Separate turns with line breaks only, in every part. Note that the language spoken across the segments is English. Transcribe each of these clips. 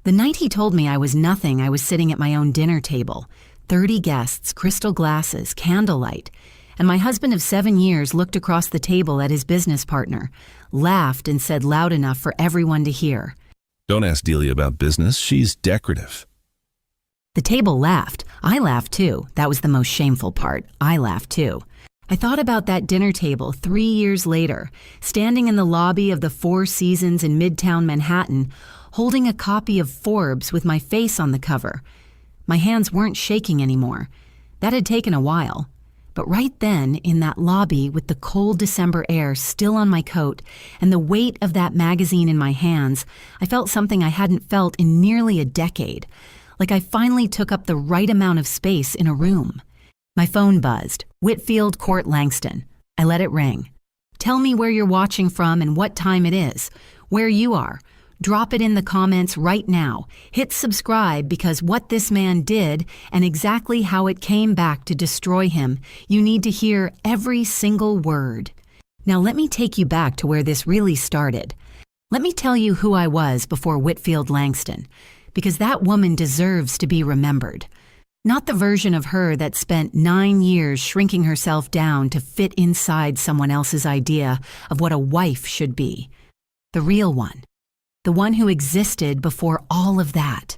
The night he told me I was nothing, I was sitting at my own dinner table. 30 guests, crystal glasses, candlelight. And my husband of 7 years looked across the table at his business partner, laughed and said loud enough for everyone to hear,
"Don't ask Delia about business. She's decorative."
The table laughed. I laughed too. That was the most shameful part. I laughed too. I thought about that dinner table 3 years later, standing in the lobby of the Four Seasons in Midtown Manhattan, holding a copy of Forbes with my face on the cover. My hands weren't shaking anymore. That had taken a while. But right then, in that lobby with the cold December air still on my coat and the weight of that magazine in my hands, I felt something I hadn't felt in nearly a decade. Like I finally took up the right amount of space in a room. My phone buzzed. Whitfield Court Langston. I let it ring. Tell me where you're watching from and what time it is. Where you are. Drop it in the comments right now. Hit subscribe because what this man did and exactly how it came back to destroy him, you need to hear every single word. Now let me take you back to where this really started. Let me tell you who I was before Whitfield Langston, because that woman deserves to be remembered. Not the version of her that spent 9 years shrinking herself down to fit inside someone else's idea of what a wife should be. The real one. The one who existed before all of that.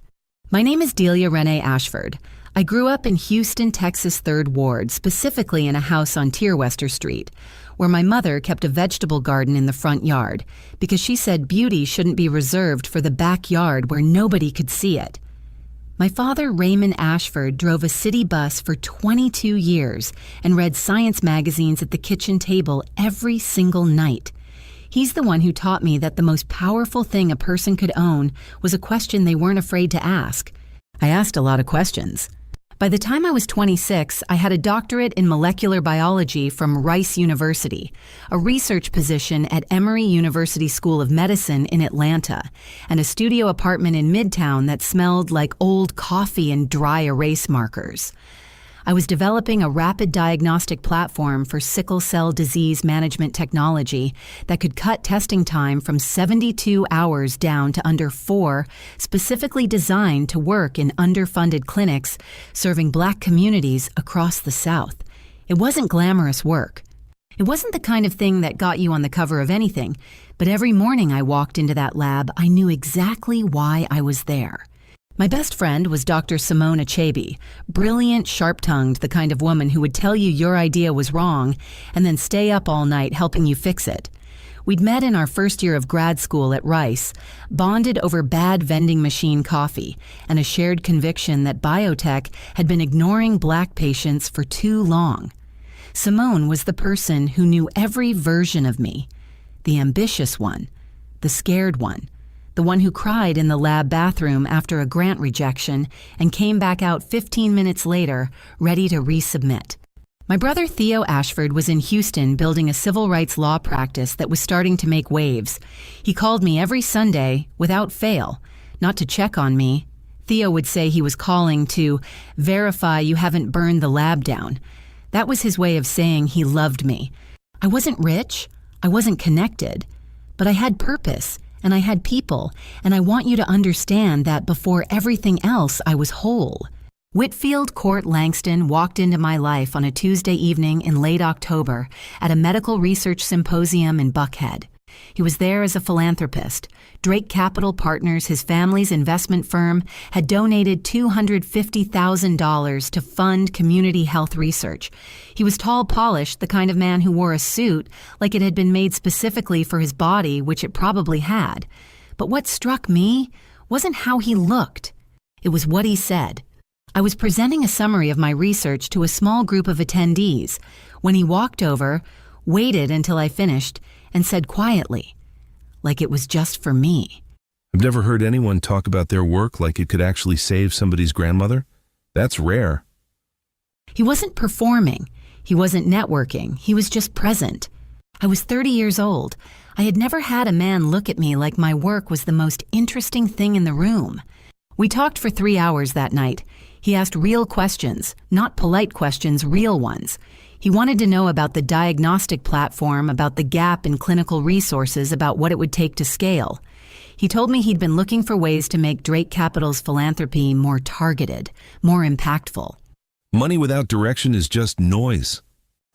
My name is Delia Renee Ashford. I grew up in Houston, Texas 3rd Ward, specifically in a house on Tierwester Street, where my mother kept a vegetable garden in the front yard because she said beauty shouldn't be reserved for the backyard where nobody could see it. My father, Raymond Ashford, drove a city bus for 22 years and read science magazines at the kitchen table every single night. He's the one who taught me that the most powerful thing a person could own was a question they weren't afraid to ask. I asked a lot of questions. By the time I was 26, I had a doctorate in molecular biology from Rice University, a research position at Emory University School of Medicine in Atlanta, and a studio apartment in Midtown that smelled like old coffee and dry erase markers. I was developing a rapid diagnostic platform for sickle cell disease management technology that could cut testing time from 72 hours down to under 4, specifically designed to work in underfunded clinics serving Black communities across the South. It wasn't glamorous work. It wasn't the kind of thing that got you on the cover of anything, but every morning I walked into that lab, I knew exactly why I was there. My best friend was Dr. Simone Achebe, brilliant, sharp-tongued, the kind of woman who would tell you your idea was wrong and then stay up all night helping you fix it. We'd met in our first year of grad school at Rice, bonded over bad vending machine coffee and a shared conviction that biotech had been ignoring Black patients for too long. Simone was the person who knew every version of me, the ambitious one, the scared one, the one who cried in the lab bathroom after a grant rejection and came back out 15 minutes later, ready to resubmit. My brother Theo Ashford was in Houston building a civil rights law practice that was starting to make waves. He called me every Sunday, without fail, not to check on me. Theo would say he was calling to verify you haven't burned the lab down. That was his way of saying he loved me. I wasn't rich, I wasn't connected, but I had purpose. And I had people, and I want you to understand that before everything else, I was whole. Whitfield Court Langston walked into my life on a Tuesday evening in late October at a medical research symposium in Buckhead. He was there as a philanthropist. Drake Capital Partners, his family's investment firm, had donated $250,000 to fund community health research. He was tall, polished, the kind of man who wore a suit like it had been made specifically for his body, which it probably had. But what struck me wasn't how he looked. It was what he said. I was presenting a summary of my research to a small group of attendees when he walked over, waited until I finished, and said quietly, like it was just for me.
I've never heard anyone talk about their work like it could actually save somebody's grandmother. That's rare.
He wasn't performing. He wasn't networking. He was just present. I was 30 years old. I had never had a man look at me like my work was the most interesting thing in the room. We talked for 3 hours that night. He asked real questions, not polite questions, real ones. He wanted to know about the diagnostic platform, about the gap in clinical resources, about what it would take to scale. He told me he'd been looking for ways to make Drake Capital's philanthropy more targeted, more impactful.
Money without direction is just noise.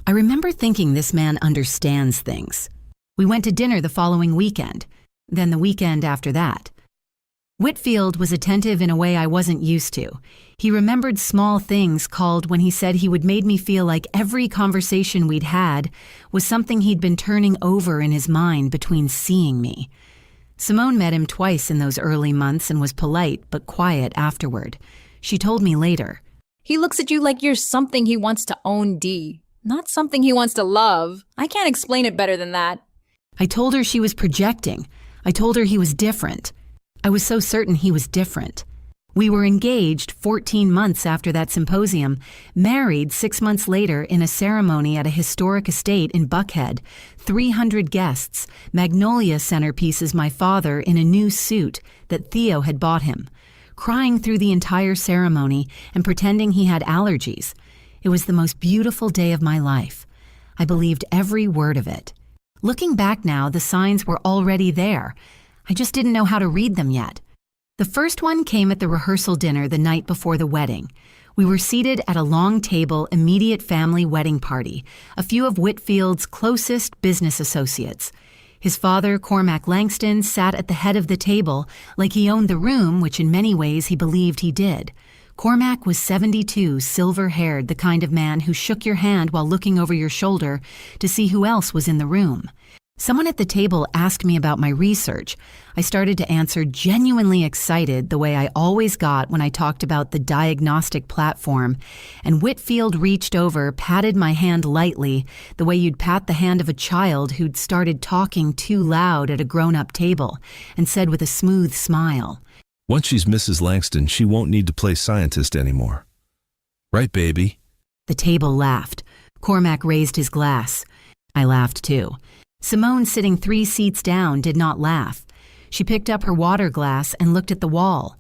I remember thinking this man understands things. We went to dinner the following weekend, then the weekend after that. Whitfield was attentive in a way I wasn't used to. He remembered small things called when he said he would made me feel like every conversation we'd had was something he'd been turning over in his mind between seeing me. Simone met him twice in those early months and was polite but quiet afterward. She told me later.
He looks at you like you're something he wants to own, D, not something he wants to love. I can't explain it better than that.
I told her she was projecting. I told her he was different. I was so certain he was different. We were engaged 14 months after that symposium, married 6 months later in a ceremony at a historic estate in Buckhead, 300 guests, magnolia centerpieces my father in a new suit that Theo had bought him, crying through the entire ceremony and pretending he had allergies. It was the most beautiful day of my life. I believed every word of it. Looking back now, the signs were already there. I just didn't know how to read them yet. The first one came at the rehearsal dinner the night before the wedding. We were seated at a long table, immediate family wedding party, a few of Whitfield's closest business associates. His father, Cormac Langston, sat at the head of the table like he owned the room, which in many ways he believed he did. Cormac was 72, silver-haired, the kind of man who shook your hand while looking over your shoulder to see who else was in the room. Someone at the table asked me about my research. I started to answer genuinely excited the way I always got when I talked about the diagnostic platform, and Whitfield reached over, patted my hand lightly, the way you'd pat the hand of a child who'd started talking too loud at a grown-up table, and said with a smooth smile,
Once she's Mrs. Langston, she won't need to play scientist anymore. Right, baby?
The table laughed. Cormac raised his glass. I laughed too. Simone, sitting 3 seats down, did not laugh. She picked up her water glass and looked at the wall.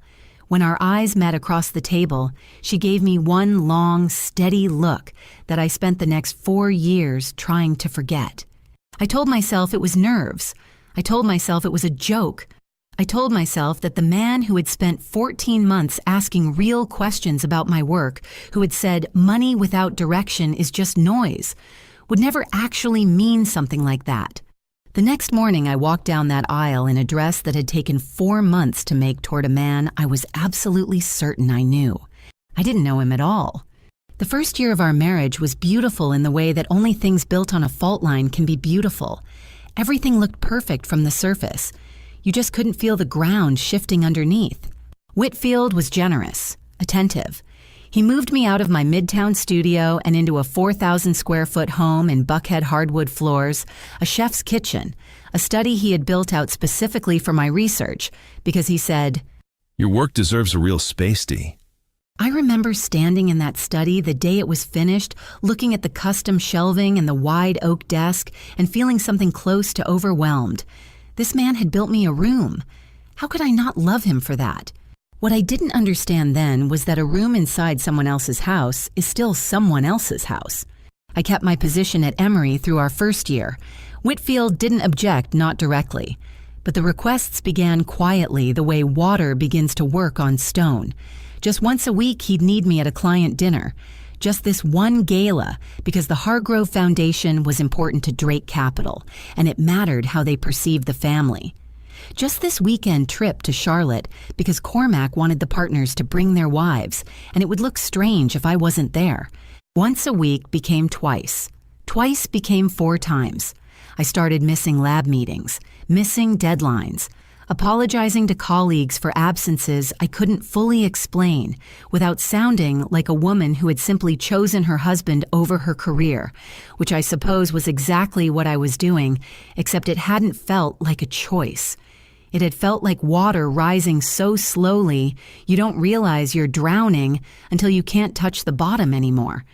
When our eyes met across the table, she gave me one long, steady look that I spent the next 4 years trying to forget. I told myself it was nerves. I told myself it was a joke. I told myself that the man who had spent 14 months asking real questions about my work, who had said money without direction is just noise, would never actually mean something like that. The next morning, I walked down that aisle in a dress that had taken 4 months to make toward a man I was absolutely certain I knew. I didn't know him at all. The first year of our marriage was beautiful in the way that only things built on a fault line can be beautiful. Everything looked perfect from the surface. You just couldn't feel the ground shifting underneath. Whitfield was generous, attentive. He moved me out of my midtown studio and into a 4,000 square foot home in Buckhead hardwood floors, a chef's kitchen, a study he had built out specifically for my research, because he said,
Your work deserves a real space, D.
I remember standing in that study the day it was finished, looking at the custom shelving and the wide oak desk and feeling something close to overwhelmed. This man had built me a room. How could I not love him for that? What I didn't understand then was that a room inside someone else's house is still someone else's house. I kept my position at Emory through our first year. Whitfield didn't object, not directly. But the requests began quietly, the way water begins to work on stone. Just once a week, he'd need me at a client dinner. Just this one gala, because the Hargrove Foundation was important to Drake Capital, and it mattered how they perceived the family. Just this weekend trip to Charlotte, because Cormac wanted the partners to bring their wives, and it would look strange if I wasn't there. Once a week became twice. Twice became 4 times. I started missing lab meetings, missing deadlines, apologizing to colleagues for absences I couldn't fully explain without sounding like a woman who had simply chosen her husband over her career, which I suppose was exactly what I was doing, except it hadn't felt like a choice. It had felt like water rising so slowly you don't realize you're drowning until you can't touch the bottom anymore.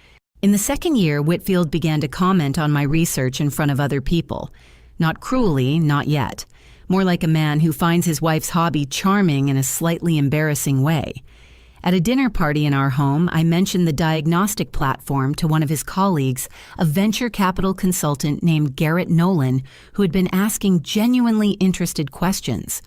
In the second year, Whitfield began to comment on my research in front of other people. Not cruelly, not yet. More like a man who finds his wife's hobby charming in a slightly embarrassing way. At a dinner party in our home, I mentioned the diagnostic platform to one of his colleagues, a venture capital consultant named Garrett Nolan, who had been asking genuinely interested questions.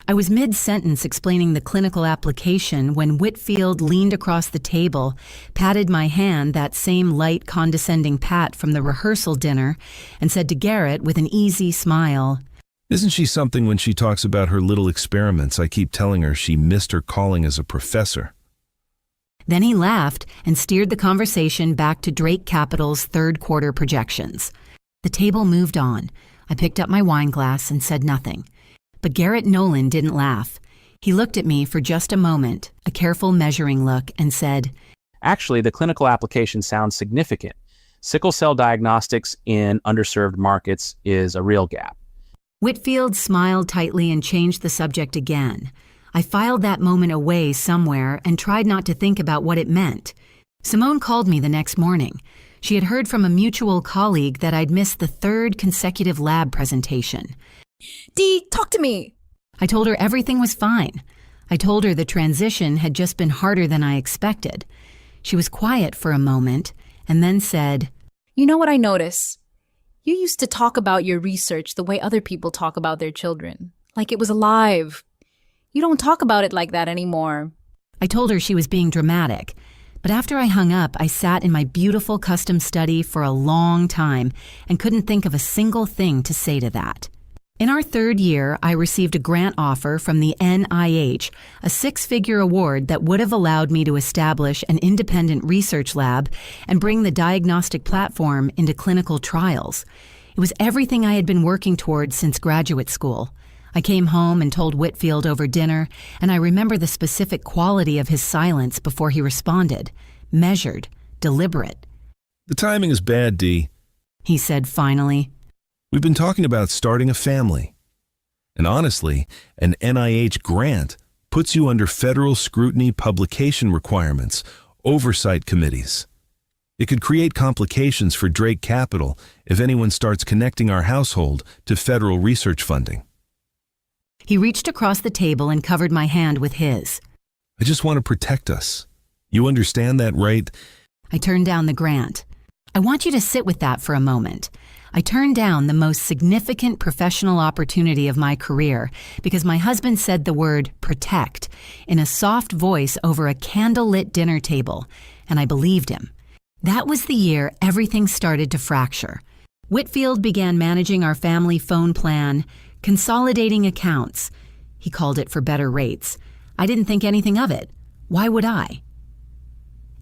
I was mid-sentence explaining the clinical application when Whitfield leaned across the table, patted my hand, that same light, condescending pat from the rehearsal dinner, and said to Garrett with an easy smile,
Isn't she something when she talks about her little experiments? I keep telling her she missed her calling as a professor.
Then he laughed and steered the conversation back to Drake Capital's third quarter projections. The table moved on. I picked up my wine glass and said nothing. But Garrett Nolan didn't laugh. He looked at me for just a moment, a careful measuring look, and said,
Actually, the clinical application sounds significant. Sickle cell diagnostics in underserved markets is a real gap.
Whitfield smiled tightly and changed the subject again. I filed that moment away somewhere and tried not to think about what it meant. Simone called me the next morning. She had heard from a mutual colleague that I'd missed the third consecutive lab presentation.
Dee, talk to me.
I told her everything was fine. I told her the transition had just been harder than I expected. She was quiet for a moment and then said,
You know what I notice? You used to talk about your research the way other people talk about their children, like it was alive. You don't talk about it like that anymore.
I told her she was being dramatic. But after I hung up, I sat in my beautiful custom study for a long time and couldn't think of a single thing to say to that. In our third year, I received a grant offer from the NIH, a 6-figure award that would have allowed me to establish an independent research lab and bring the diagnostic platform into clinical trials. It was everything I had been working towards since graduate school. I came home and told Whitfield over dinner, and I remember the specific quality of his silence before he responded. Measured, deliberate.
The timing is bad, Dee.
He said finally.
We've been talking about starting a family. And honestly, an NIH grant puts you under federal scrutiny publication requirements, oversight committees. It could create complications for Drake Capital if anyone starts connecting our household to federal research funding.
He reached across the table and covered my hand with his.
I just want to protect us. You understand that, right?
I turned down the grant. I want you to sit with that for a moment. I turned down the most significant professional opportunity of my career because my husband said the word protect in a soft voice over a candlelit dinner table, and I believed him. That was the year everything started to fracture. Whitfield began managing our family phone plan, consolidating accounts. He called it for better rates. I didn't think anything of it. Why would I?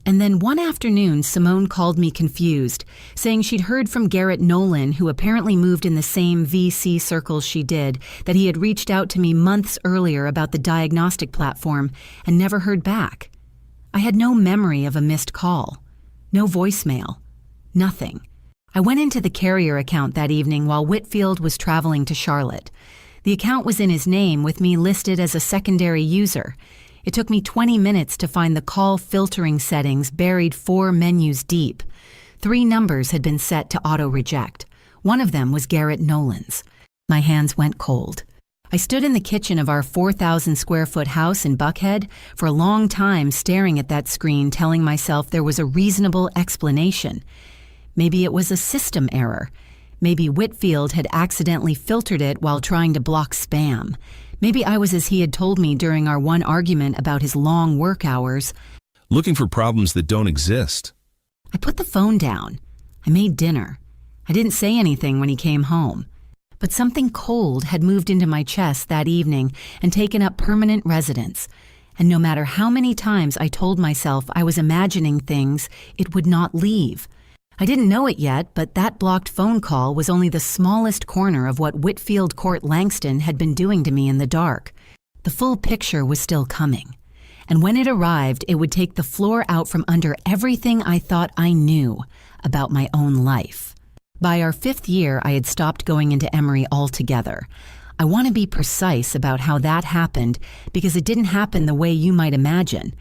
And then one afternoon, Simone called me confused, saying she'd heard from Garrett Nolan, who apparently moved in the same VC circles she did, that he had reached out to me months earlier about the diagnostic platform and never heard back. I had no memory of a missed call. No voicemail. Nothing. I went into the carrier account that evening while Whitfield was traveling to Charlotte. The account was in his name with me listed as a secondary user. It took me 20 minutes to find the call filtering settings buried 4 menus deep. 3 numbers had been set to auto-reject. One of them was Garrett Nolan's. My hands went cold. I stood in the kitchen of our 4,000-square-foot house in Buckhead for a long time staring at that screen, telling myself there was a reasonable explanation. Maybe it was a system error. Maybe Whitfield had accidentally filtered it while trying to block spam. Maybe I was as he had told me during our one argument about his long work hours.
Looking for problems that don't exist.
I put the phone down. I made dinner. I didn't say anything when he came home. But something cold had moved into my chest that evening and taken up permanent residence. And no matter how many times I told myself I was imagining things, it would not leave. I didn't know it yet, but that blocked phone call was only the smallest corner of what Whitfield Court Langston had been doing to me in the dark. The full picture was still coming. And when it arrived, it would take the floor out from under everything I thought I knew about my own life. By our 5th year, I had stopped going into Emory altogether. I want to be precise about how that happened because it didn't happen the way you might imagine.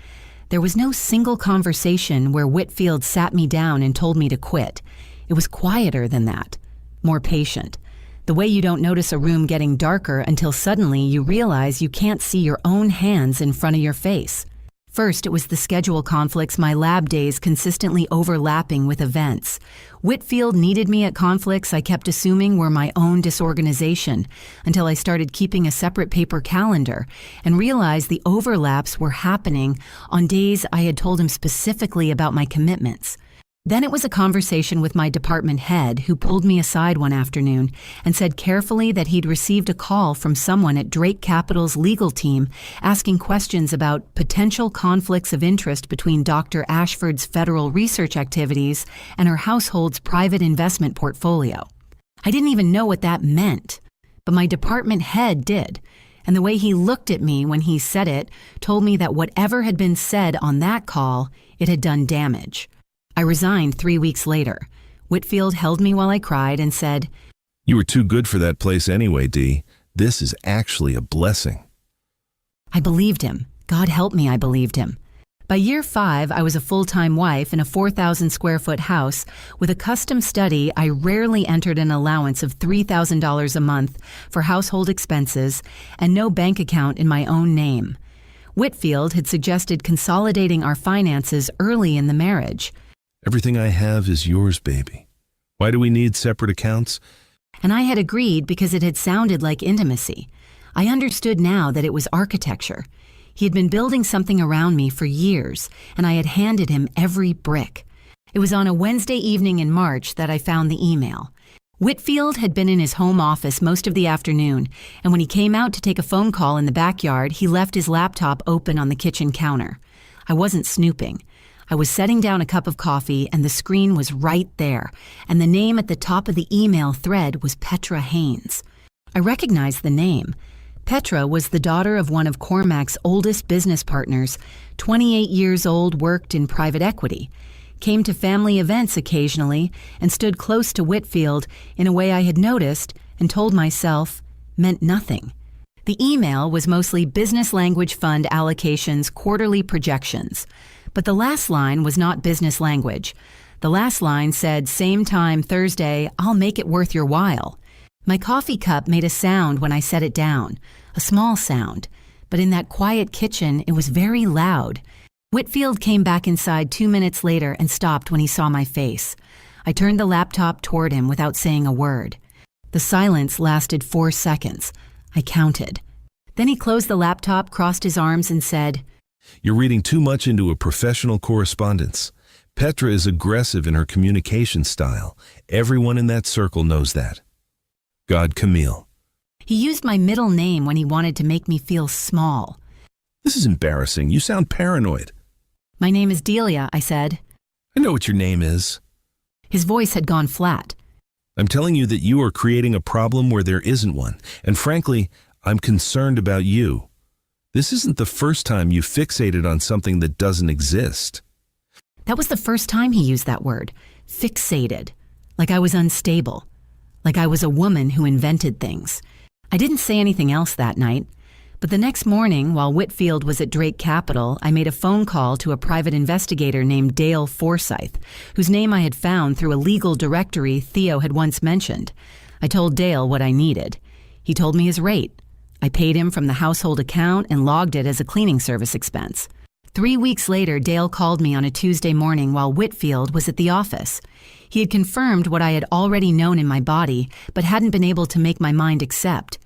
There was no single conversation where Whitfield sat me down and told me to quit. It was quieter than that, more patient. The way you don't notice a room getting darker until suddenly you realize you can't see your own hands in front of your face. First, it was the schedule conflicts, my lab days consistently overlapping with events. Whitfield needed me at conflicts I kept assuming were my own disorganization, until I started keeping a separate paper calendar and realized the overlaps were happening on days I had told him specifically about my commitments. Then it was a conversation with my department head who pulled me aside one afternoon and said carefully that he'd received a call from someone at Drake Capital's legal team asking questions about potential conflicts of interest between Dr. Ashford's federal research activities and her household's private investment portfolio. I didn't even know what that meant, but my department head did, and the way he looked at me when he said it told me that whatever had been said on that call, it had done damage. I resigned 3 weeks later. Whitfield held me while I cried and said,
"You were too good for that place anyway, Dee. This is actually a blessing."
I believed him. God help me, I believed him. By year 5, I was a full-time wife in a 4,000 square foot house with a custom study. I rarely entered an allowance of $3,000 a month for household expenses and no bank account in my own name. Whitfield had suggested consolidating our finances early in the marriage.
"Everything I have is yours, baby. Why do we need separate accounts?"
And I had agreed because it had sounded like intimacy. I understood now that it was architecture. He had been building something around me for years, and I had handed him every brick. It was on a Wednesday evening in March that I found the email. Whitfield had been in his home office most of the afternoon, and when he came out to take a phone call in the backyard, he left his laptop open on the kitchen counter. I wasn't snooping. I was setting down a cup of coffee, and the screen was right there, and the name at the top of the email thread was Petra Haynes. I recognized the name. Petra was the daughter of one of Cormac's oldest business partners, 28 years old, worked in private equity, came to family events occasionally, and stood close to Whitfield in a way I had noticed and told myself meant nothing. The email was mostly business language fund allocations, quarterly projections. But the last line was not business language. The last line said, "Same time Thursday, I'll make it worth your while." My coffee cup made a sound when I set it down, a small sound, but in that quiet kitchen, it was very loud. Whitfield came back inside 2 minutes later and stopped when he saw my face. I turned the laptop toward him without saying a word. The silence lasted 4 seconds. I counted. Then he closed the laptop, crossed his arms, and said,
"You're reading too much into a professional correspondence. Petra is aggressive in her communication style. Everyone in that circle knows that. God, Camille."
He used my middle name when he wanted to make me feel small.
"This is embarrassing. You sound paranoid."
"My name is Delia," I said.
"I know what your name is."
His voice had gone flat.
"I'm telling you that you are creating a problem where there isn't one. And frankly, I'm concerned about you. This isn't the first time you fixated on something that doesn't exist."
That was the first time he used that word, fixated, like I was unstable, like I was a woman who invented things. I didn't say anything else that night, but the next morning, while Whitfield was at Drake Capital, I made a phone call to a private investigator named Dale Forsyth, whose name I had found through a legal directory Theo had once mentioned. I told Dale what I needed. He told me his rate. I paid him from the household account and logged it as a cleaning service expense. 3 weeks later, Dale called me on a Tuesday morning while Whitfield was at the office. He had confirmed what I had already known in my body, but hadn't been able to make my mind accept.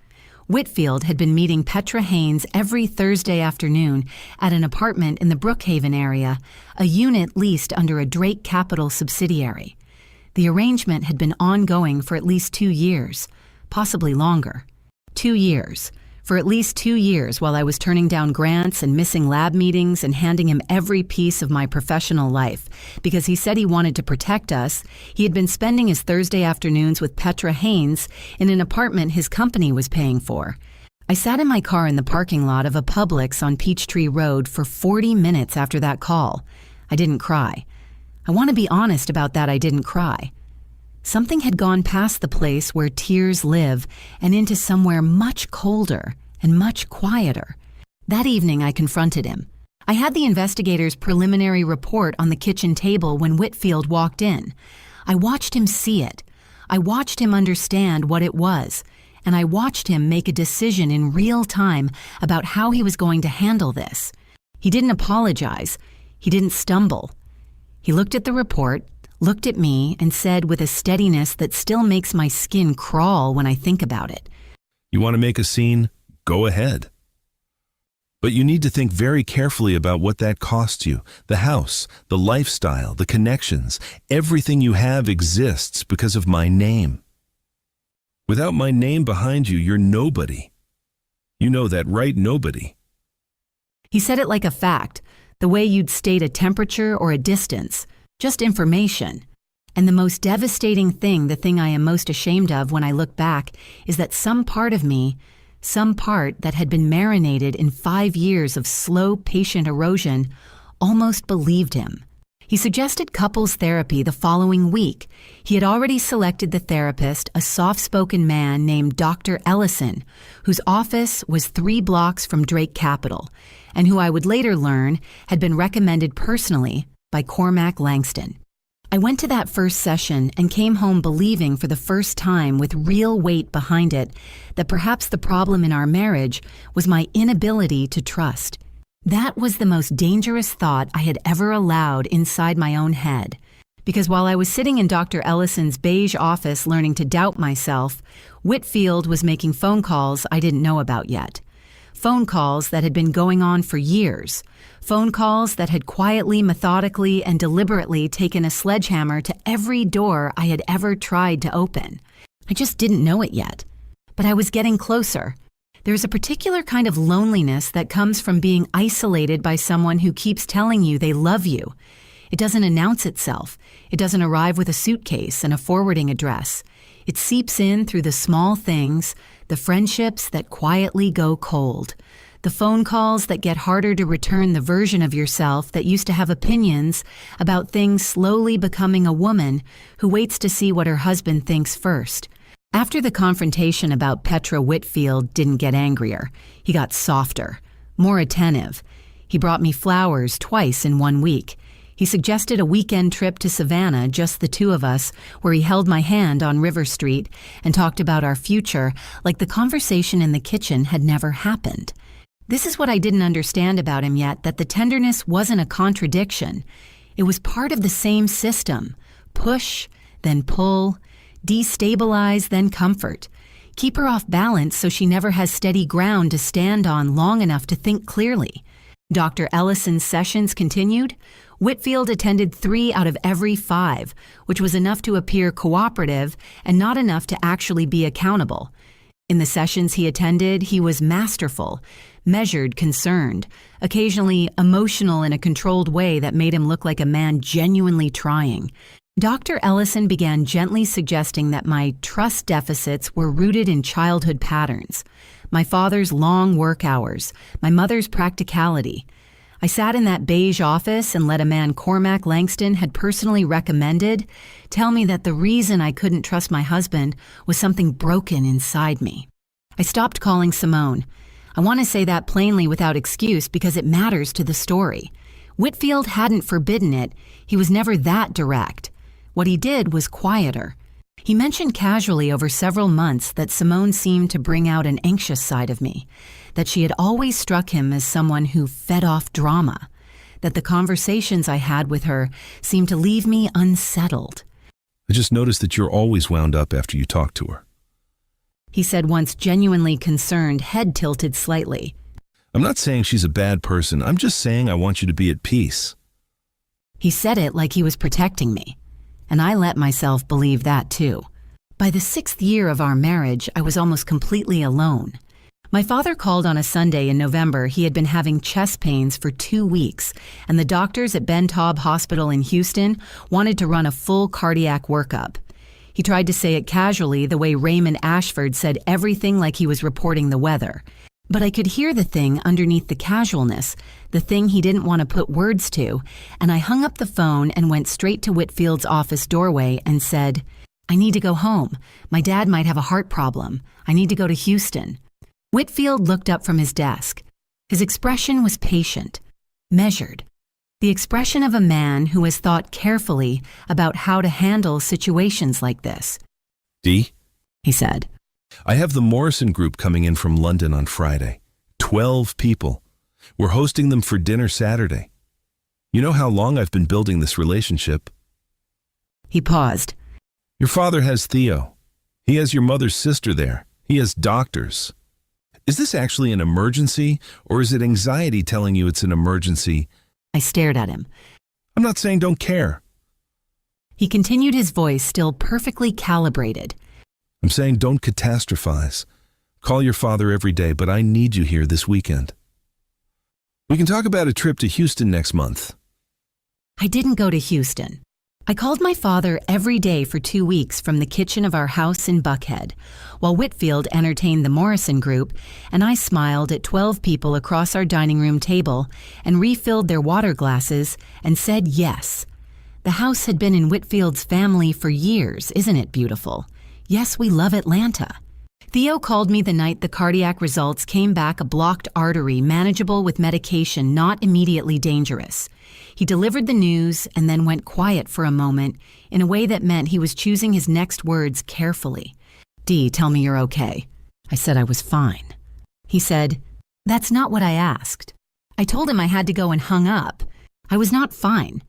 Whitfield had been meeting Petra Haynes every Thursday afternoon at an apartment in the Brookhaven area, a unit leased under a Drake Capital subsidiary. The arrangement had been ongoing for at least 2 years, possibly longer. 2 years. For at least 2 years while I was turning down grants and missing lab meetings and handing him every piece of my professional life. Because he said he wanted to protect us, he had been spending his Thursday afternoons with Petra Haynes in an apartment his company was paying for. I sat in my car in the parking lot of a Publix on Peachtree Road for 40 minutes after that call. I didn't cry. I want to be honest about that. I didn't cry. Something had gone past the place where tears live and into somewhere much colder and much quieter. That evening, I confronted him. I had the investigator's preliminary report on the kitchen table when Whitfield walked in. I watched him see it. I watched him understand what it was, and I watched him make a decision in real time about how he was going to handle this. He didn't apologize. He didn't stumble. He looked at the report, looked at me, and said with a steadiness that still makes my skin crawl when I think about it,
You want to make a scene? Go ahead. But you need to think very carefully about what that costs you. The house, the lifestyle, the connections, everything you have exists because of my name. Without my name behind you, you're nobody. You know that, right? Nobody.
He said it like a fact, the way you'd state a temperature or a distance, just information. And the most devastating thing, the thing I am most ashamed of when I look back, is that some part of me, some part that had been marinated in 5 years of slow, patient erosion, almost believed him. He suggested couples therapy the following week. He had already selected the therapist, a soft-spoken man named Dr. Ellison, whose office was 3 blocks from Drake Capital, and who I would later learn had been recommended personally by Cormac Langston. I went to that first session and came home believing for the first time with real weight behind it that perhaps the problem in our marriage was my inability to trust. That was the most dangerous thought I had ever allowed inside my own head. Because while I was sitting in Dr. Ellison's beige office learning to doubt myself, Whitfield was making phone calls I didn't know about yet. Phone calls that had been going on for years. Phone calls that had quietly, methodically, and deliberately taken a sledgehammer to every door I had ever tried to open. I just didn't know it yet. But I was getting closer. There's a particular kind of loneliness that comes from being isolated by someone who keeps telling you they love you. It doesn't announce itself. It doesn't arrive with a suitcase and a forwarding address. It seeps in through the small things, the friendships that quietly go cold, the phone calls that get harder to return the version of yourself that used to have opinions about things slowly becoming a woman who waits to see what her husband thinks first. After the confrontation about Petra Whitfield didn't get angrier, he got softer, more attentive. He brought me flowers twice in 1 week. He suggested a weekend trip to Savannah, just the 2 of us, where he held my hand on River Street and talked about our future like the conversation in the kitchen had never happened. This is what I didn't understand about him yet, that the tenderness wasn't a contradiction. It was part of the same system. Push, then pull, destabilize, then comfort. Keep her off balance so she never has steady ground to stand on long enough to think clearly. Dr. Ellison's sessions continued. Whitfield attended 3 out of every 5, which was enough to appear cooperative and not enough to actually be accountable. In the sessions he attended, he was masterful, measured, concerned, occasionally emotional in a controlled way that made him look like a man genuinely trying. Dr. Ellison began gently suggesting that my trust deficits were rooted in childhood patterns, my father's long work hours, my mother's practicality. I sat in that beige office and let a man Cormac Langston had personally recommended tell me that the reason I couldn't trust my husband was something broken inside me. I stopped calling Simone. I want to say that plainly without excuse because it matters to the story. Whitfield hadn't forbidden it. He was never that direct. What he did was quieter. He mentioned casually over several months that Simone seemed to bring out an anxious side of me, that she had always struck him as someone who fed off drama, that the conversations I had with her seemed to leave me unsettled.
I just noticed that you're always wound up after you talk to her.
He said, once genuinely concerned, head tilted slightly.
I'm not saying she's a bad person. I'm just saying I want you to be at peace.
He said it like he was protecting me, and I let myself believe that too. By the 6th year of our marriage, I was almost completely alone. My father called on a Sunday in November. He had been having chest pains for 2 weeks, and the doctors at Ben Taub Hospital in Houston wanted to run a full cardiac workup. He tried to say it casually, the way Raymond Ashford said everything like he was reporting the weather. But I could hear the thing underneath the casualness, the thing he didn't want to put words to, and I hung up the phone and went straight to Whitfield's office doorway and said, I need to go home. My dad might have a heart problem. I need to go to Houston. Whitfield looked up from his desk. His expression was patient, measured. The expression of a man who has thought carefully about how to handle situations like this.
Dee,
He said.
I have the Morrison Group coming in from London on Friday. 12 people. We're hosting them for dinner Saturday. You know how long I've been building this relationship.
He paused.
Your father has Theo. He has your mother's sister there. He has doctors. Is this actually an emergency, or is it anxiety telling you it's an emergency?
I stared at him.
I'm not saying don't care.
He continued, his voice still perfectly calibrated.
I'm saying don't catastrophize. Call your father every day, but I need you here this weekend. We can talk about a trip to Houston next month.
I didn't go to Houston. I called my father every day for 2 weeks from the kitchen of our house in Buckhead, while Whitfield entertained the Morrison group, and I smiled at 12 people across our dining room table and refilled their water glasses and said yes. The house had been in Whitfield's family for years, isn't it beautiful? Yes, we love Atlanta. Theo called me the night the cardiac results came back a blocked artery, manageable with medication, not immediately dangerous. He delivered the news and then went quiet for a moment in a way that meant he was choosing his next words carefully. Dee, tell me you're okay. I said I was fine. He said, that's not what I asked. I told him I had to go and hung up. I was not fine.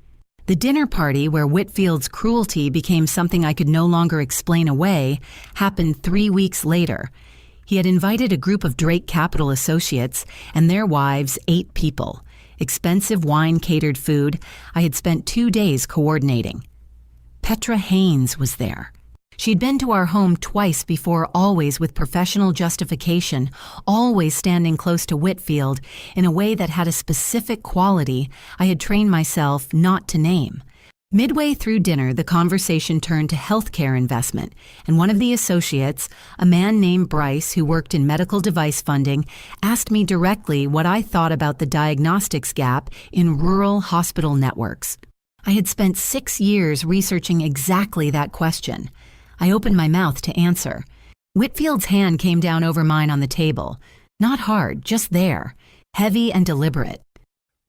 The dinner party where Whitfield's cruelty became something I could no longer explain away happened 3 weeks later. He had invited a group of Drake Capital associates and their wives, 8 people. Expensive wine-catered food. I had spent 2 days coordinating. Petra Haynes was there. She'd been to our home twice before, always with professional justification, always standing close to Whitfield in a way that had a specific quality I had trained myself not to name. Midway through dinner, the conversation turned to healthcare investment, and one of the associates, a man named Bryce who worked in medical device funding, asked me directly what I thought about the diagnostics gap in rural hospital networks. I had spent 6 years researching exactly that question. I opened my mouth to answer. Whitfield's hand came down over mine on the table. Not hard, just there. Heavy and deliberate.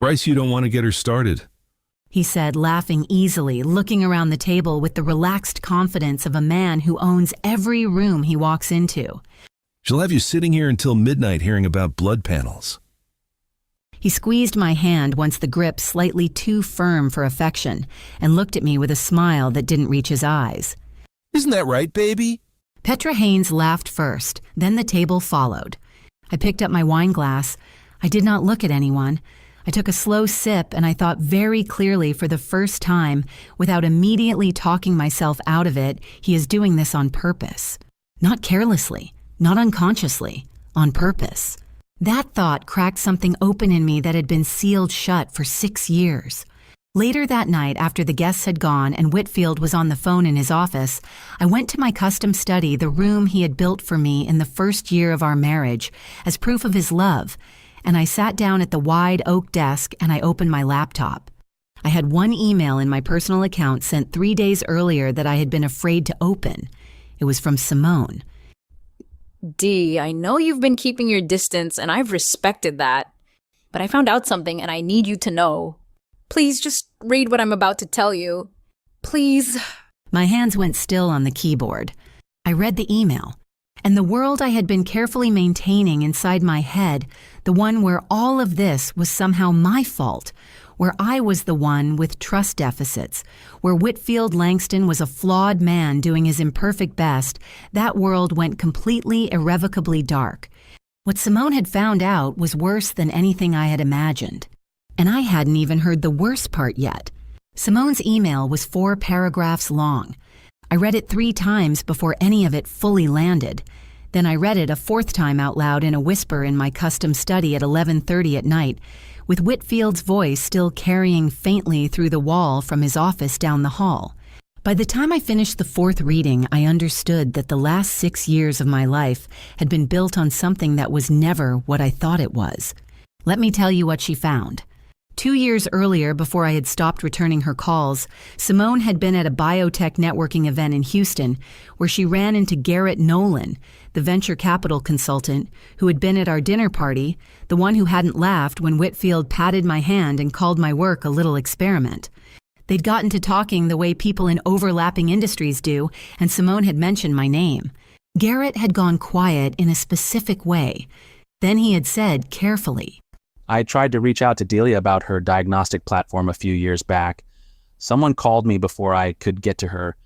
Bryce, you don't want to get her started.
He said, laughing easily, looking around the table with the relaxed confidence of a man who owns every room he walks into.
She'll have you sitting here until midnight hearing about blood panels.
He squeezed my hand once the grip slightly too firm for affection and looked at me with a smile that didn't reach his eyes.
Isn't that right, baby?
Petra Haynes laughed first, then the table followed. I picked up my wine glass. I did not look at anyone. I took a slow sip and I thought very clearly for the first time, without immediately talking myself out of it, he is doing this on purpose. Not carelessly, not unconsciously, on purpose. That thought cracked something open in me that had been sealed shut for 6 years. Later that night, after the guests had gone and Whitfield was on the phone in his office, I went to my custom study, the room he had built for me in the first year of our marriage, as proof of his love, and I sat down at the wide oak desk and I opened my laptop. I had one email in my personal account sent 3 days earlier that I had been afraid to open. It was from Simone.
Dee, I know you've been keeping your distance and I've respected that, but I found out something and I need you to know. Please just read what I'm about to tell you. Please.
My hands went still on the keyboard. I read the email, and the world I had been carefully maintaining inside my head, the one where all of this was somehow my fault, where I was the one with trust deficits, where Whitfield Langston was a flawed man doing his imperfect best, that world went completely, irrevocably dark. What Simone had found out was worse than anything I had imagined. And I hadn't even heard the worst part yet. Simone's email was 4 paragraphs long. I read it 3 times before any of it fully landed. Then I read it a 4th time out loud in a whisper in my custom study at 11:30 at night, with Whitfield's voice still carrying faintly through the wall from his office down the hall. By the time I finished the 4th reading, I understood that the last 6 years of my life had been built on something that was never what I thought it was. Let me tell you what she found. 2 years earlier, before I had stopped returning her calls, Simone had been at a biotech networking event in Houston where she ran into Garrett Nolan, the venture capital consultant who had been at our dinner party, the one who hadn't laughed when Whitfield patted my hand and called my work a little experiment. They'd gotten to talking the way people in overlapping industries do, and Simone had mentioned my name. Garrett had gone quiet in a specific way. Then he had said carefully,
I tried to reach out to Delia about her diagnostic platform a few years back. Someone called me before I could get to her.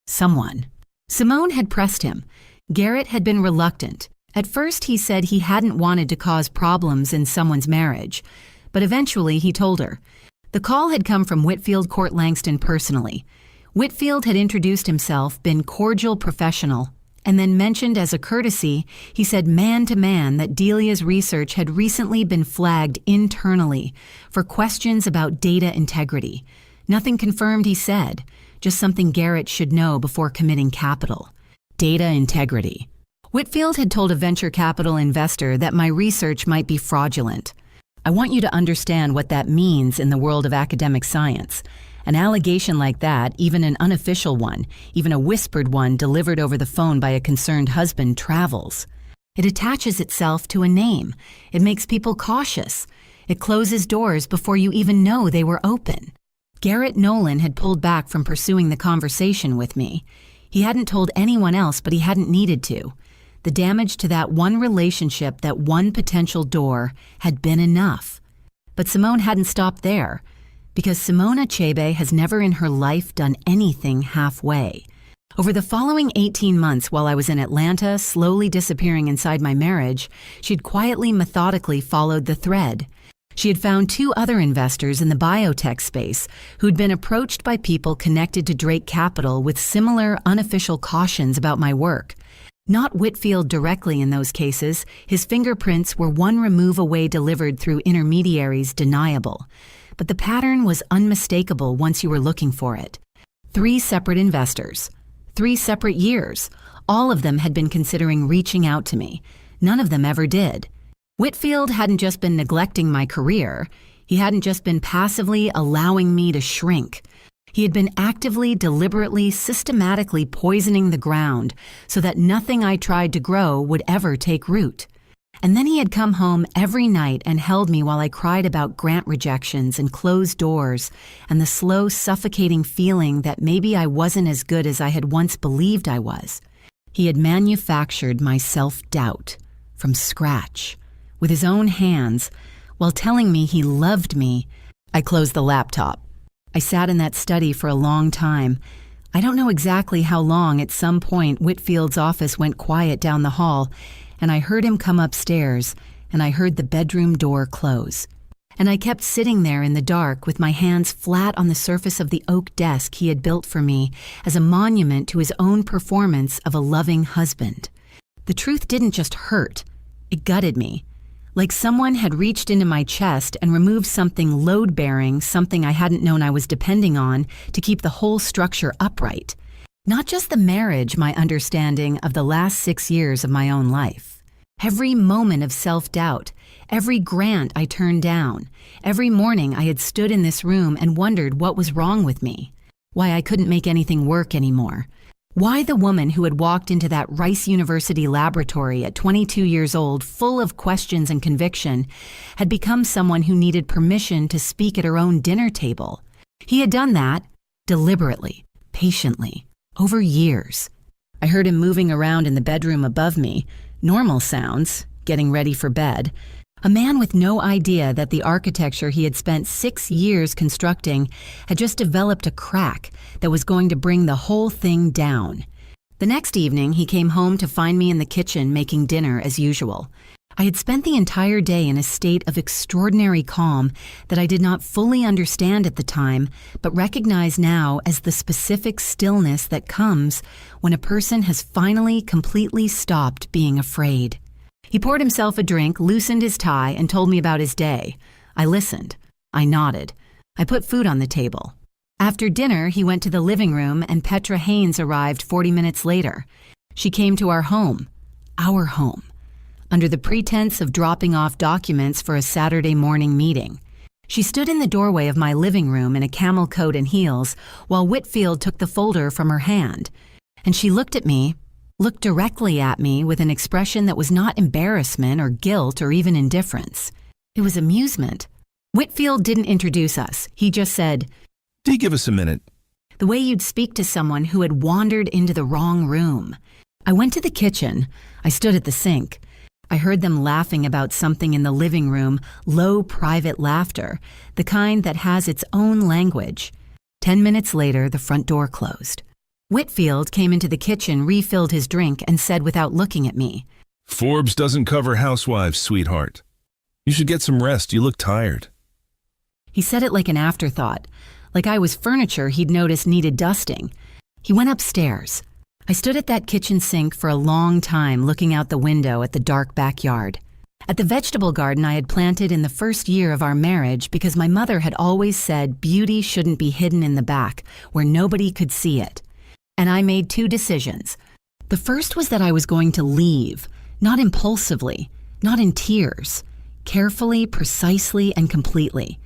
Someone. Simone had pressed him. Garrett had been reluctant. At first, he said he hadn't wanted to cause problems in someone's marriage, but eventually he told her. The call had come from Whitfield Court Langston personally. Whitfield had introduced himself, been cordial professional, and then mentioned as a courtesy, he said man to man that Delia's research had recently been flagged internally for questions about data integrity. Nothing confirmed, he said, just something Garrett should know before committing capital. Data integrity. Whitfield had told a venture capital investor that my research might be fraudulent. I want you to understand what that means in the world of academic science. An allegation like that, even an unofficial one, even a whispered one delivered over the phone by a concerned husband, travels. It attaches itself to a name. It makes people cautious. It closes doors before you even know they were open. Garrett Nolan had pulled back from pursuing the conversation with me. He hadn't told anyone else, but he hadn't needed to. The damage to that one relationship, that one potential door, had been enough. But Simone hadn't stopped there, because Simone Achebe has never in her life done anything halfway. Over the following 18 months while I was in Atlanta, slowly disappearing inside my marriage, she'd quietly, methodically followed the thread. She had found 2 other investors in the biotech space who'd been approached by people connected to Drake Capital with similar unofficial cautions about my work. Not Whitfield directly in those cases. His fingerprints were one remove away, delivered through intermediaries, deniable. But the pattern was unmistakable once you were looking for it. 3 separate investors. 3 separate years. All of them had been considering reaching out to me. None of them ever did. Whitfield hadn't just been neglecting my career. He hadn't just been passively allowing me to shrink. He had been actively, deliberately, systematically poisoning the ground so that nothing I tried to grow would ever take root. And then he had come home every night and held me while I cried about grant rejections and closed doors and the slow, suffocating feeling that maybe I wasn't as good as I had once believed I was. He had manufactured my self-doubt from scratch with his own hands while telling me he loved me. I closed the laptop. I sat in that study for a long time. I don't know exactly how long. At some point, Whitfield's office went quiet down the hall, and I heard him come upstairs, and I heard the bedroom door close. And I kept sitting there in the dark with my hands flat on the surface of the oak desk he had built for me as a monument to his own performance of a loving husband. The truth didn't just hurt. It gutted me. Like someone had reached into my chest and removed something load-bearing, something I hadn't known I was depending on to keep the whole structure upright. Not just the marriage, my understanding of the last 6 years of my own life. Every moment of self-doubt, every grant I turned down, every morning I had stood in this room and wondered what was wrong with me, why I couldn't make anything work anymore. Why the woman who had walked into that Rice University laboratory at 22 years old, full of questions and conviction, had become someone who needed permission to speak at her own dinner table. He had done that deliberately, patiently, over years. I heard him moving around in the bedroom above me, normal sounds, getting ready for bed. A man with no idea that the architecture he had spent 6 years constructing had just developed a crack that was going to bring the whole thing down. The next evening, he came home to find me in the kitchen making dinner as usual. I had spent the entire day in a state of extraordinary calm that I did not fully understand at the time, but recognize now as the specific stillness that comes when a person has finally completely stopped being afraid. He poured himself a drink, loosened his tie, and told me about his day. I listened. I nodded. I put food on the table. After dinner, he went to the living room, and Petra Haynes arrived 40 minutes later. She came to our home, under the pretense of dropping off documents for a Saturday morning meeting. She stood in the doorway of my living room in a camel coat and heels, while Whitfield took the folder from her hand. And she looked directly at me with an expression that was not embarrassment or guilt or even indifference. It was amusement. Whitfield didn't introduce us. He just said,
"Do you give us a minute?"
The way you'd speak to someone who had wandered into the wrong room. I went to the kitchen. I stood at the sink. I heard them laughing about something in the living room, low private laughter, the kind that has its own language. 10 minutes later, the front door closed. Whitfield came into the kitchen, refilled his drink, and said without looking at me,
Forbes doesn't cover housewives, sweetheart. You should get some rest. You look tired.
He said it like an afterthought, like I was furniture he'd noticed needed dusting. He went upstairs. I stood at that kitchen sink for a long time looking out the window at the dark backyard. At the vegetable garden I had planted in the first year of our marriage because my mother had always said beauty shouldn't be hidden in the back where nobody could see it. And I made two decisions. The first was that I was going to leave, not impulsively, not in tears, carefully, precisely, and completely.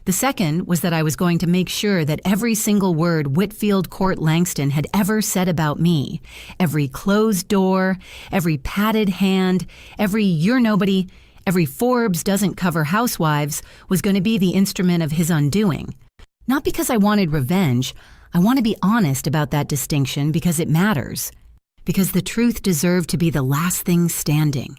The second was that I was going to make sure that every single word Whitfield Court Langston had ever said about me, every closed door, every patted hand, every you're nobody, every Forbes doesn't cover housewives, was going to be the instrument of his undoing. Not because I wanted revenge. I want to be honest about that distinction because it matters. Because the truth deserved to be the last thing standing.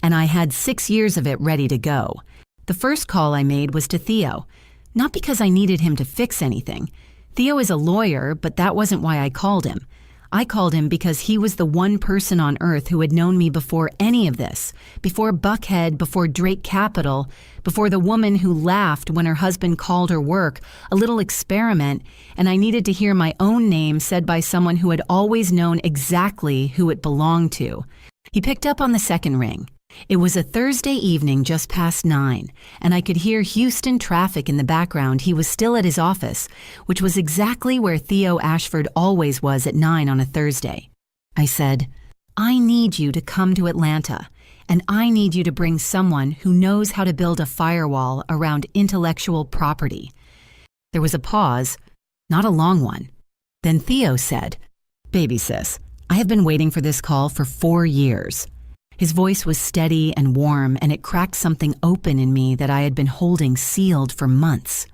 And I had 6 years of it ready to go. The first call I made was to Theo. Not because I needed him to fix anything. Theo is a lawyer, but that wasn't why I called him. I called him because he was the one person on earth who had known me before any of this, before Buckhead, before Drake Capital, before the woman who laughed when her husband called her work, a little experiment, and I needed to hear my own name said by someone who had always known exactly who it belonged to. He picked up on the second ring. It was a Thursday evening just past 9, and I could hear Houston traffic in the background. He was still at his office, which was exactly where Theo Ashford always was at 9 on a Thursday. I said, I need you to come to Atlanta, and I need you to bring someone who knows how to build a firewall around intellectual property. There was a pause, not a long one. Then Theo said, Baby sis, I have been waiting for this call for 4 years. His voice was steady and warm, and it cracked something open in me that I had been holding sealed for months.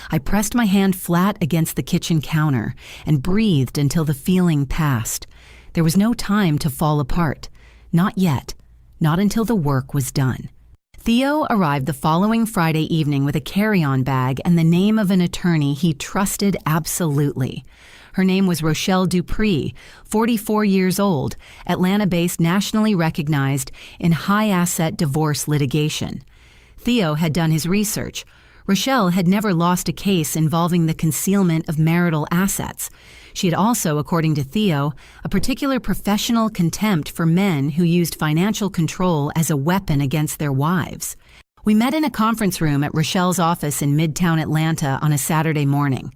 I pressed my hand flat against the kitchen counter and breathed until the feeling passed. There was no time to fall apart. Not yet. Not until the work was done. Theo arrived the following Friday evening with a carry-on bag and the name of an attorney he trusted absolutely. Her name was Rochelle Dupree, 44 years old, Atlanta-based, nationally recognized in high-asset divorce litigation. Theo had done his research. Rochelle had never lost a case involving the concealment of marital assets. She had also, according to Theo, a particular professional contempt for men who used financial control as a weapon against their wives. We met in a conference room at Rochelle's office in Midtown Atlanta on a Saturday morning.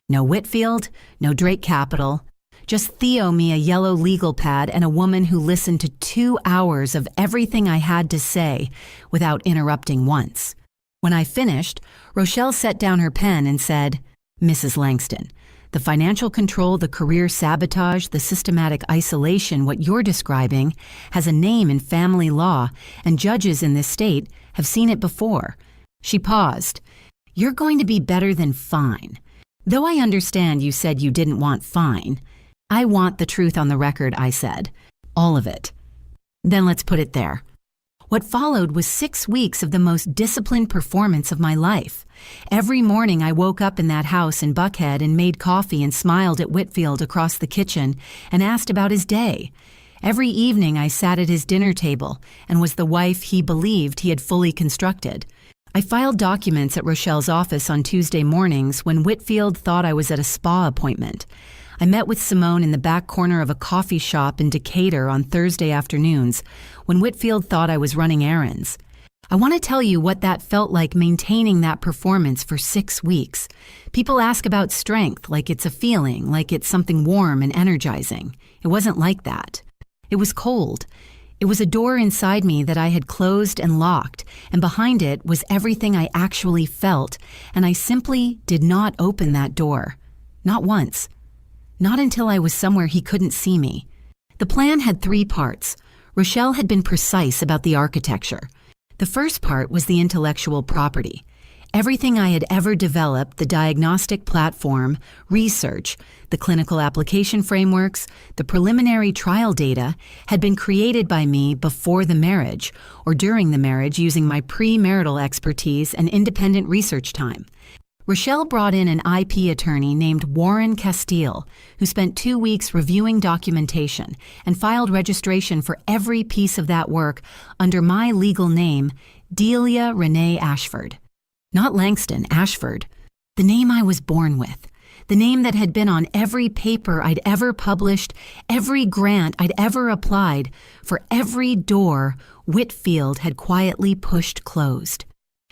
No Whitfield, no Drake Capital, just Theo, me, a yellow legal pad, and a woman who listened to 2 hours of everything I had to say without interrupting once. When I finished, Rochelle set down her pen and said, Mrs. Langston, the financial control, the career sabotage, the systematic isolation, what you're describing, has a name in family law, and judges in this state have seen it before. She paused. You're going to be better than fine. Though I understand you said you didn't want fine, I want the truth on the record, I said. All of it. Then let's put it there. What followed was 6 weeks of the most disciplined performance of my life. Every morning I woke up in that house in Buckhead and made coffee and smiled at Whitfield across the kitchen and asked about his day. Every evening I sat at his dinner table and was the wife he believed he had fully constructed. I filed documents at Rochelle's office on Tuesday mornings when Whitfield thought I was at a spa appointment. I met with Simone in the back corner of a coffee shop in Decatur on Thursday afternoons when Whitfield thought I was running errands. I want to tell you what that felt like maintaining that performance for 6 weeks. People ask about strength like it's a feeling, like it's something warm and energizing. It wasn't like that. It was cold. It was a door inside me that I had closed and locked, and behind it was everything I actually felt, and I simply did not open that door. Not once. Not until I was somewhere he couldn't see me. The plan had 3 parts. Rochelle had been precise about the architecture. The first part was the intellectual property. Everything I had ever developed, the diagnostic platform, research, the clinical application frameworks, the preliminary trial data, had been created by me before the marriage or during the marriage using my premarital expertise and independent research time. Rochelle brought in an IP attorney named Warren Castile, who spent 2 weeks reviewing documentation and filed registration for every piece of that work under my legal name, Delia Renee Ashford. Not Langston, Ashford. The name I was born with. The name that had been on every paper I'd ever published, every grant I'd ever applied, for every door Whitfield had quietly pushed closed.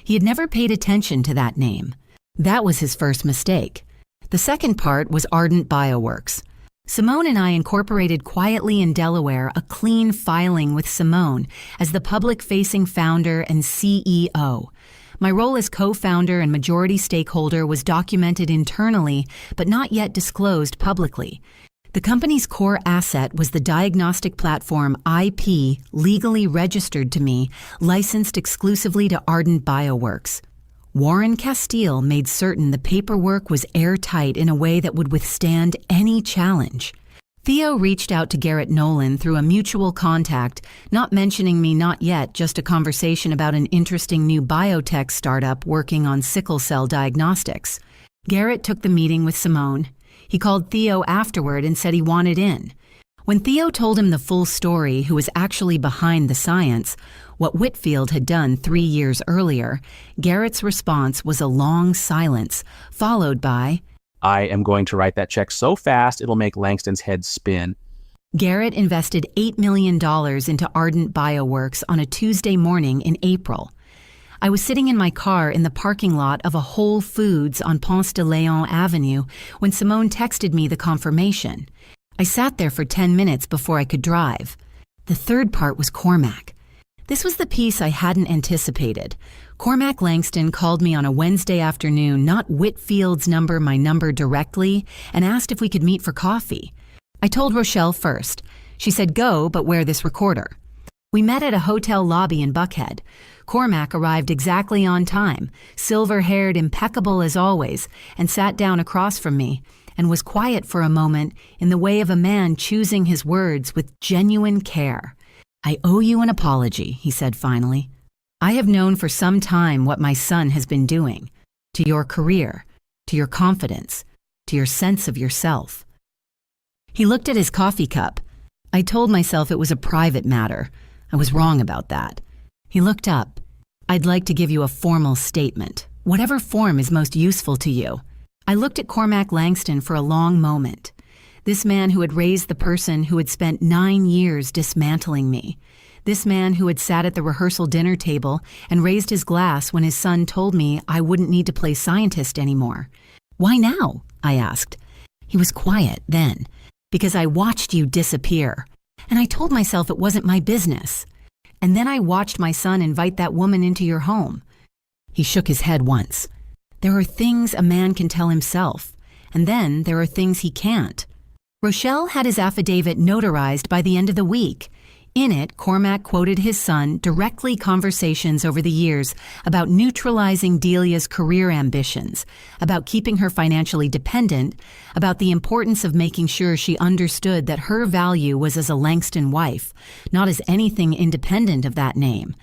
He had never paid attention to that name. That was his first mistake. The second part was Ardent Bioworks. Simone and I incorporated quietly in Delaware a clean filing with Simone as the public-facing founder and CEO. My role as co-founder and majority stakeholder was documented internally, but not yet disclosed publicly. The company's core asset was the diagnostic platform IP legally registered to me, licensed exclusively to Ardent Bioworks. Warren Castile made certain the paperwork was airtight in a way that would withstand any challenge. Theo reached out to Garrett Nolan through a mutual contact, not mentioning me not yet, just a conversation about an interesting new biotech startup working on sickle cell diagnostics. Garrett took the meeting with Simone. He called Theo afterward and said he wanted in. When Theo told him the full story, who was actually behind the science, what Whitfield had done 3 years earlier, Garrett's response was a long silence, followed by,
I am going to write that check so fast it'll make Langston's head spin.
Garrett invested $8 million into Ardent Bioworks on a Tuesday morning in April. I was sitting in my car in the parking lot of a Whole Foods on Ponce de Leon Avenue when Simone texted me the confirmation. I sat there for 10 minutes before I could drive. The third part was Cormac. This was the piece I hadn't anticipated. Cormac Langston called me on a Wednesday afternoon, not Whitfield's number, my number directly, and asked if we could meet for coffee. I told Rochelle first. She said, go, but wear this recorder. We met at a hotel lobby in Buckhead. Cormac arrived exactly on time, silver-haired, impeccable as always, and sat down across from me, and was quiet for a moment in the way of a man choosing his words with genuine care. I owe you an apology, he said finally. I have known for some time what my son has been doing, to your career, to your confidence, to your sense of yourself. He looked at his coffee cup. I told myself it was a private matter. I was wrong about that. He looked up. I'd like to give you a formal statement, whatever form is most useful to you. I looked at Cormac Langston for a long moment. This man who had raised the person who had spent 9 years dismantling me. This man who had sat at the rehearsal dinner table and raised his glass when his son told me I wouldn't need to play scientist anymore. Why now? I asked. He was quiet then, because I watched you disappear. And I told myself it wasn't my business. And then I watched my son invite that woman into your home. He shook his head once. There are things a man can tell himself, and then there are things he can't. Rochelle had his affidavit notarized by the end of the week. In it, Cormac quoted his son directly conversations over the years about neutralizing Delia's career ambitions, about keeping her financially dependent, about the importance of making sure she understood that her value was as a Langston wife, not as anything independent of that name.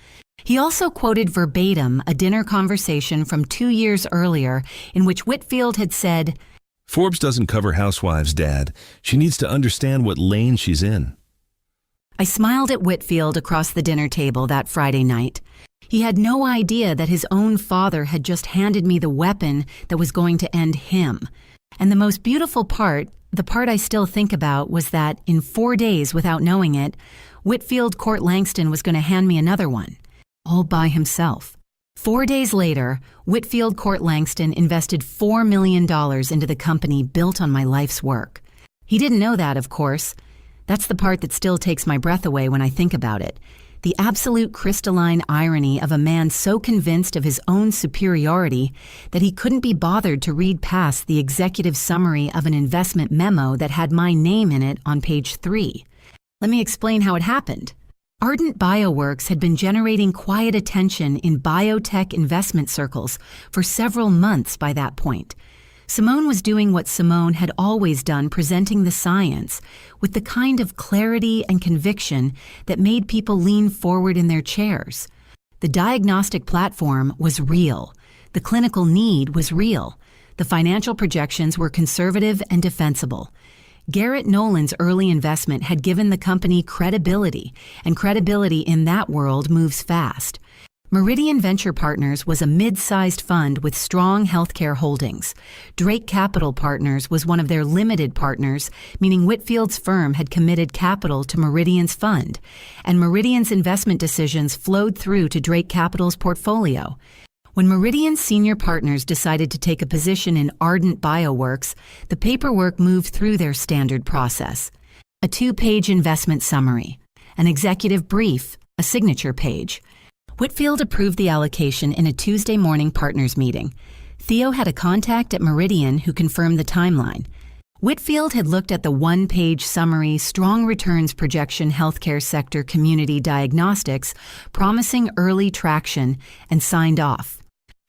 He also quoted verbatim a dinner conversation from 2 years earlier in which Whitfield had said,
Forbes doesn't cover housewives, Dad. She needs to understand what lane she's in.
I smiled at Whitfield across the dinner table that Friday night. He had no idea that his own father had just handed me the weapon that was going to end him. And the most beautiful part, the part I still think about, was that in 4 days without knowing it, Whitfield Court Langston was going to hand me another one, all by himself. 4 days later, Whitfield Court Langston invested $4 million into the company built on my life's work. He didn't know that, of course. That's the part that still takes my breath away when I think about it. The absolute crystalline irony of a man so convinced of his own superiority that he couldn't be bothered to read past the executive summary of an investment memo that had my name in it on page 3. Let me explain how it happened. Ardent Bioworks had been generating quiet attention in biotech investment circles for several months by that point. Simone was doing what Simone had always done, presenting the science with the kind of clarity and conviction that made people lean forward in their chairs. The diagnostic platform was real. The clinical need was real. The financial projections were conservative and defensible. Garrett Nolan's early investment had given the company credibility, and credibility in that world moves fast. Meridian Venture Partners was a mid-sized fund with strong healthcare holdings. Drake Capital Partners was one of their limited partners, meaning Whitfield's firm had committed capital to Meridian's fund, and Meridian's investment decisions flowed through to Drake Capital's portfolio. When Meridian's senior partners decided to take a position in Ardent Bioworks, the paperwork moved through their standard process. A 2-page investment summary, an executive brief, a signature page. Whitfield approved the allocation in a Tuesday morning partners meeting. Theo had a contact at Meridian who confirmed the timeline. Whitfield had looked at the 1-page summary, strong returns projection, healthcare sector, community diagnostics, promising early traction, and signed off.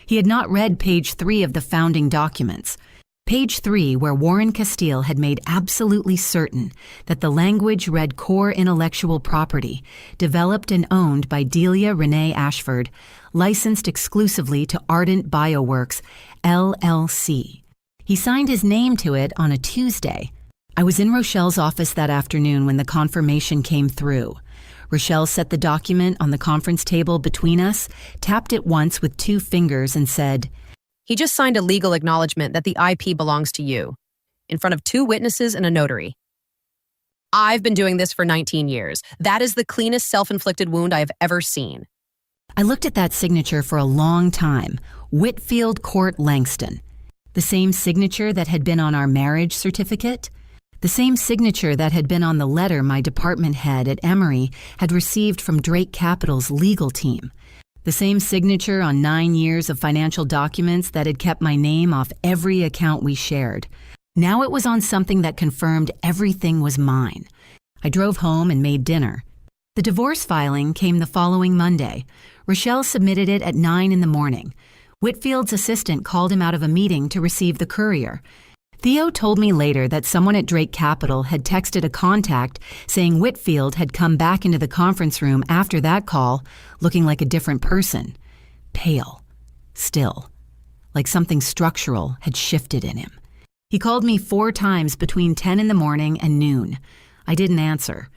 He had not read page 3 of the founding documents. Page 3, where Warren Castile had made absolutely certain that the language read core intellectual property, developed and owned by Delia Renee Ashford, licensed exclusively to Ardent Bioworks, LLC. He signed his name to it on a Tuesday. I was in Rochelle's office that afternoon when the confirmation came through. Rochelle set the document on the conference table between us, tapped it once with 2 fingers, and said,
"He just signed a legal acknowledgement that the IP belongs to you, in front of 2 witnesses and a notary. I've been doing this for 19 years. That is the cleanest self-inflicted wound I have ever seen."
I looked at that signature for a long time. Whitfield Court Langston. The same signature that had been on our marriage certificate. The same signature that had been on the letter my department head at Emory had received from Drake Capital's legal team. The same signature on 9 years of financial documents that had kept my name off every account we shared. Now it was on something that confirmed everything was mine. I drove home and made dinner. The divorce filing came the following Monday. Rochelle submitted it at 9 in the morning. Whitfield's assistant called him out of a meeting to receive the courier. Theo told me later that someone at Drake Capital had texted a contact saying Whitfield had come back into the conference room after that call looking like a different person. Pale. Still. Like something structural had shifted in him. He called me 4 times between 10 in the morning and noon. I didn't answer.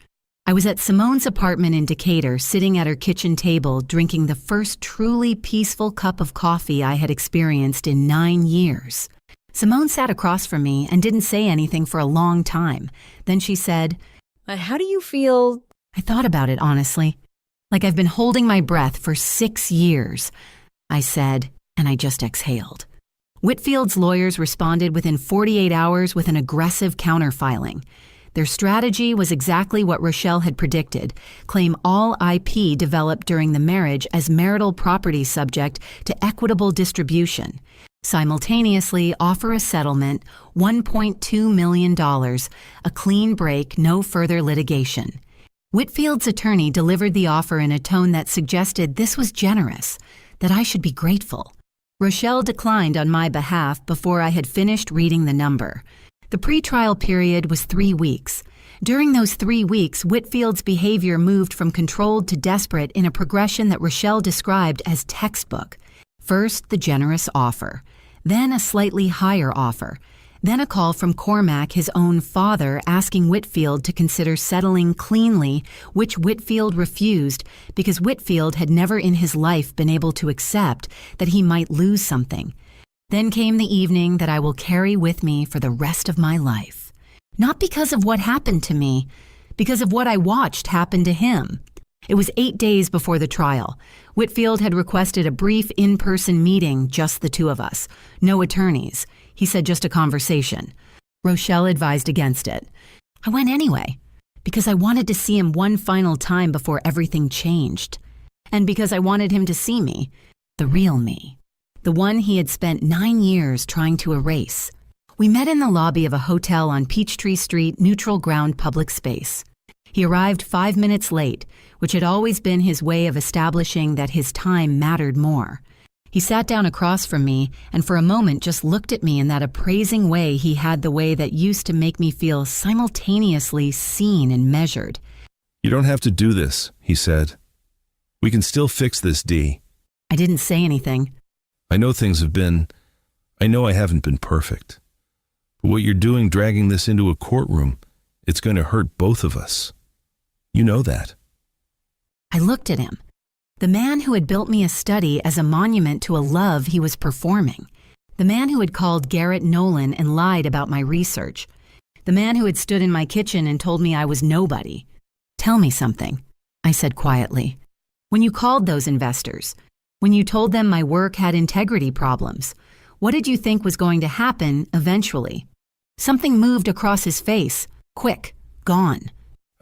I was at Simone's apartment in Decatur, sitting at her kitchen table, drinking the first truly peaceful cup of coffee I had experienced in 9 years. Simone sat across from me and didn't say anything for a long time. Then she said,
How do you feel?
I thought about it, honestly. Like I've been holding my breath for 6 years. I said, and I just exhaled. Whitfield's lawyers responded within 48 hours with an aggressive counterfiling. Their strategy was exactly what Rochelle had predicted: claim all IP developed during the marriage as marital property subject to equitable distribution. Simultaneously offer a settlement, $1.2 million, a clean break, no further litigation. Whitfield's attorney delivered the offer in a tone that suggested this was generous, that I should be grateful. Rochelle declined on my behalf before I had finished reading the number. The pretrial period was 3 weeks. During those 3 weeks, Whitfield's behavior moved from controlled to desperate in a progression that Rochelle described as textbook. First, the generous offer, then a slightly higher offer, then a call from Cormac, his own father, asking Whitfield to consider settling cleanly, which Whitfield refused because Whitfield had never in his life been able to accept that he might lose something. Then came the evening that I will carry with me for the rest of my life. Not because of what happened to me, because of what I watched happen to him. It was 8 days before the trial. Whitfield had requested a brief in-person meeting, just the 2 of us. No attorneys. He said just a conversation. Rochelle advised against it. I went anyway, because I wanted to see him one final time before everything changed. And because I wanted him to see me, the real me. The one he had spent 9 years trying to erase. We met in the lobby of a hotel on Peachtree Street, neutral ground public space. He arrived 5 minutes late, which had always been his way of establishing that his time mattered more. He sat down across from me and for a moment just looked at me in that appraising way he had, the way that used to make me feel simultaneously seen and measured.
"You don't have to do this," he said. "We can still fix this, Dee."
I didn't say anything.
I know I haven't been perfect. But what you're doing, dragging this into a courtroom, it's going to hurt both of us. You know that.
I looked at him. The man who had built me a study as a monument to a love he was performing. The man who had called Garrett Nolan and lied about my research. The man who had stood in my kitchen and told me I was nobody. "Tell me something," I said quietly. "When you called those investors, when you told them my work had integrity problems, what did you think was going to happen eventually?" Something moved across his face. Quick. Gone.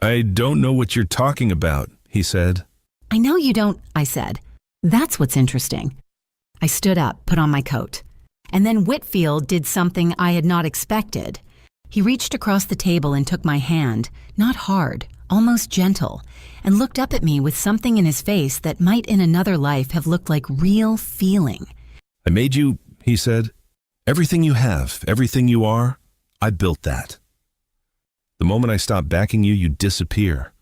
"I don't know what you're talking about," he said.
"I know you don't," I said. "That's what's interesting." I stood up, put on my coat. And then Whitfield did something I had not expected. He reached across the table and took my hand, not hard, almost gentle, and looked up at me with something in his face that might in another life have looked like real feeling.
"I made you," he said. "Everything you have, everything you are, I built that. The moment I stop backing you, you disappear.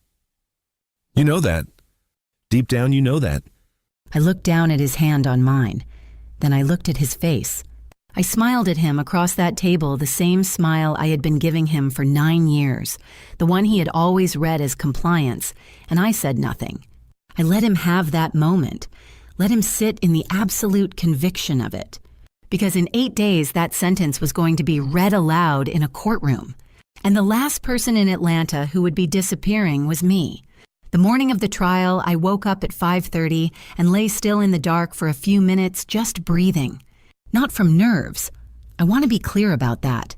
You know that. Deep down, you know that."
I looked down at his hand on mine. Then I looked at his face. I smiled at him across that table, the same smile I had been giving him for 9 years, the one he had always read as compliance, and I said nothing. I let him have that moment, let him sit in the absolute conviction of it. Because in 8 days, that sentence was going to be read aloud in a courtroom. And the last person in Atlanta who would be disappearing was me. The morning of the trial, I woke up at 5:30 and lay still in the dark for a few minutes, just breathing. Not from nerves. I want to be clear about that.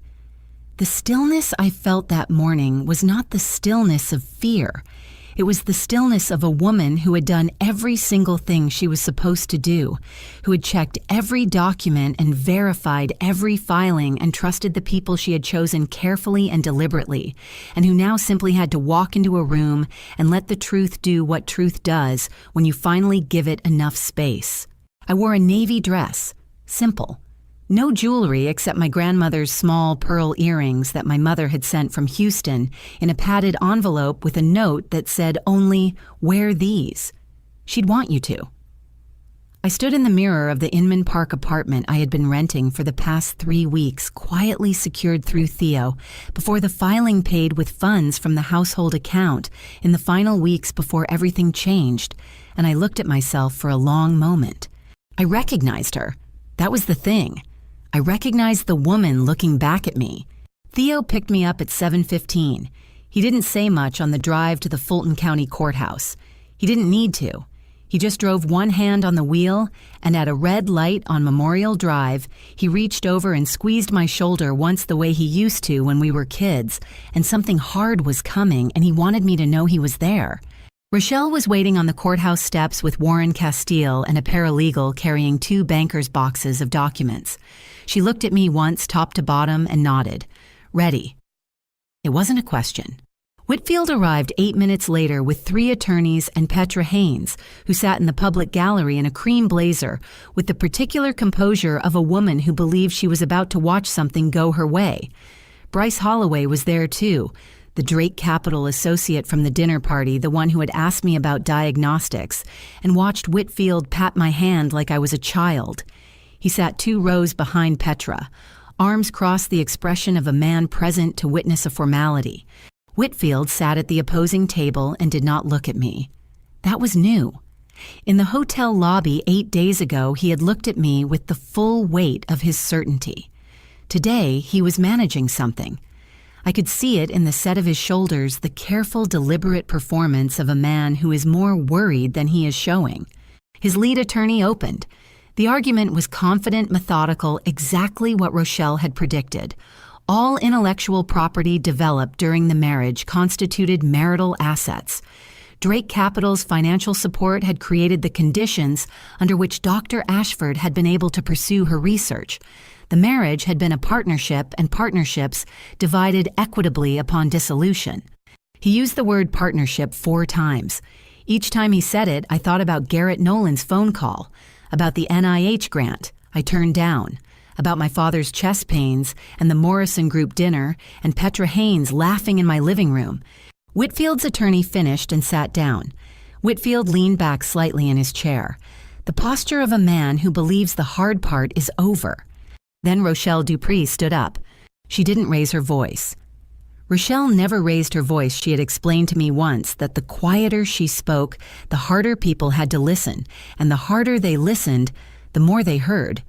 The stillness I felt that morning was not the stillness of fear. It was the stillness of a woman who had done every single thing she was supposed to do, who had checked every document and verified every filing and trusted the people she had chosen carefully and deliberately, and who now simply had to walk into a room and let the truth do what truth does when you finally give it enough space. I wore a navy dress, simple. No jewelry except my grandmother's small pearl earrings that my mother had sent from Houston in a padded envelope with a note that said only, "Wear these. She'd want you to." I stood in the mirror of the Inman Park apartment I had been renting for the past 3 weeks, quietly secured through Theo, before the filing paid with funds from the household account in the final weeks before everything changed, and I looked at myself for a long moment. I recognized her. That was the thing. I recognized the woman looking back at me. Theo picked me up at 7:15. He didn't say much on the drive to the Fulton County Courthouse. He didn't need to. He just drove one hand on the wheel, and at a red light on Memorial Drive, he reached over and squeezed my shoulder once the way he used to when we were kids, and something hard was coming, and he wanted me to know he was there. Rochelle was waiting on the courthouse steps with Warren Castile and a paralegal carrying 2 banker's boxes of documents. She looked at me once, top to bottom, and nodded. Ready. It wasn't a question. Whitfield arrived 8 minutes later with 3 attorneys and Petra Haynes, who sat in the public gallery in a cream blazer with the particular composure of a woman who believed she was about to watch something go her way. Bryce Holloway was there too, the Drake Capital associate from the dinner party, the one who had asked me about diagnostics, and watched Whitfield pat my hand like I was a child. He sat 2 rows behind Petra, arms crossed, the expression of a man present to witness a formality. Whitfield sat at the opposing table and did not look at me. That was new. In the hotel lobby 8 days ago, he had looked at me with the full weight of his certainty. Today, he was managing something. I could see it in the set of his shoulders, the careful, deliberate performance of a man who is more worried than he is showing. His lead attorney opened. The argument was confident, methodical, exactly what Rochelle had predicted. All intellectual property developed during the marriage constituted marital assets. Drake Capital's financial support had created the conditions under which Dr. Ashford had been able to pursue her research. The marriage had been a partnership, and partnerships divided equitably upon dissolution. He used the word partnership 4 times. Each time he said it, I thought about Garrett Nolan's phone call, about the NIH grant I turned down, about my father's chest pains and the Morrison Group dinner and Petra Haynes laughing in my living room. Whitfield's attorney finished and sat down. Whitfield leaned back slightly in his chair, the posture of a man who believes the hard part is over. Then Rochelle Dupree stood up. She didn't raise her voice. Rochelle never raised her voice. She had explained to me once that the quieter she spoke, the harder people had to listen, and the harder they listened, the more they heard.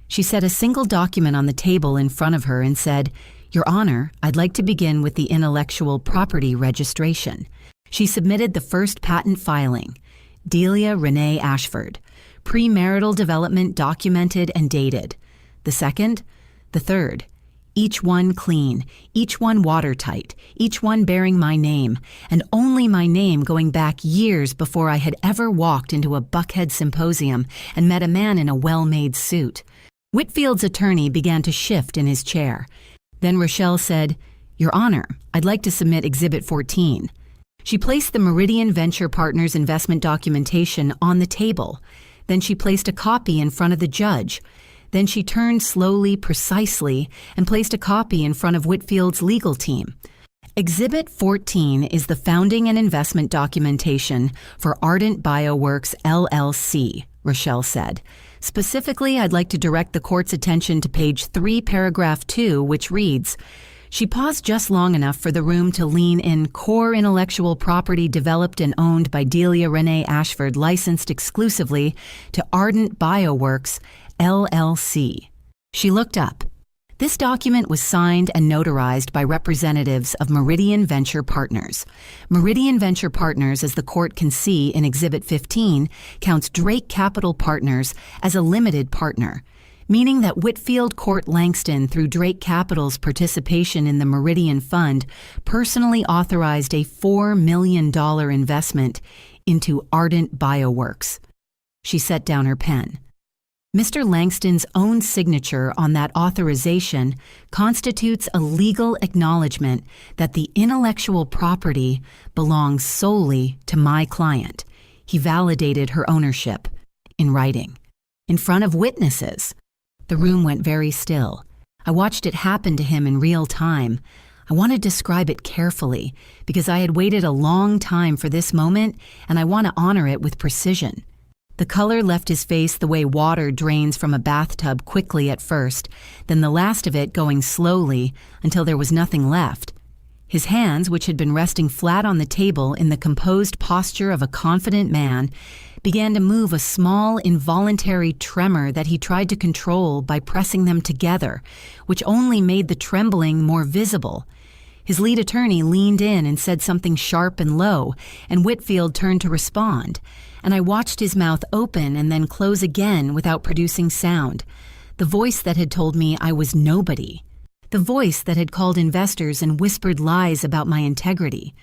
She set a single document on the table in front of her and said, "Your Honor, I'd like to begin with the intellectual property registration." She submitted the first patent filing, Delia Renee Ashford, premarital development documented and dated. The second, the third, each one clean, each one watertight, each one bearing my name, and only my name going back years before I had ever walked into a Buckhead symposium and met a man in a well-made suit. Whitfield's attorney began to shift in his chair. Then Rochelle said, "Your Honor, I'd like to submit Exhibit 14. She placed the Meridian Venture Partners investment documentation on the table. Then she placed a copy in front of the judge. Then she turned slowly, precisely, and placed a copy in front of Whitfield's legal team. Exhibit 14 is the founding and investment documentation for Ardent Bioworks LLC, Rochelle said. Specifically, I'd like to direct the court's attention to page 3, paragraph 2, which reads, She paused just long enough for the room to lean in core intellectual property developed and owned by Delia Renee Ashford, licensed exclusively to Ardent Bioworks LLC. She looked up. This document was signed and notarized by representatives of Meridian Venture Partners. Meridian Venture Partners, as the court can see in Exhibit 15, counts Drake Capital Partners as a limited partner, meaning that Whitfield Court Langston, through Drake Capital's participation in the Meridian Fund, personally authorized a $4 million investment into Ardent Bioworks. She set down her pen. Mr. Langston's own signature on that authorization constitutes a legal acknowledgement that the intellectual property belongs solely to my client. He validated her ownership in writing, in front of witnesses. The room went very still. I watched it happen to him in real time. I want to describe it carefully because I had waited a long time for this moment and I want to honor it with precision. The color left his face the way water drains from a bathtub quickly at first, then the last of it going slowly until there was nothing left. His hands, which had been resting flat on the table in the composed posture of a confident man, began to move a small, involuntary tremor that he tried to control by pressing them together, which only made the trembling more visible. His lead attorney leaned in and said something sharp and low, and Whitfield turned to respond. And I watched his mouth open and then close again without producing sound. The voice that had told me I was nobody. The voice that had called investors and whispered lies about my integrity.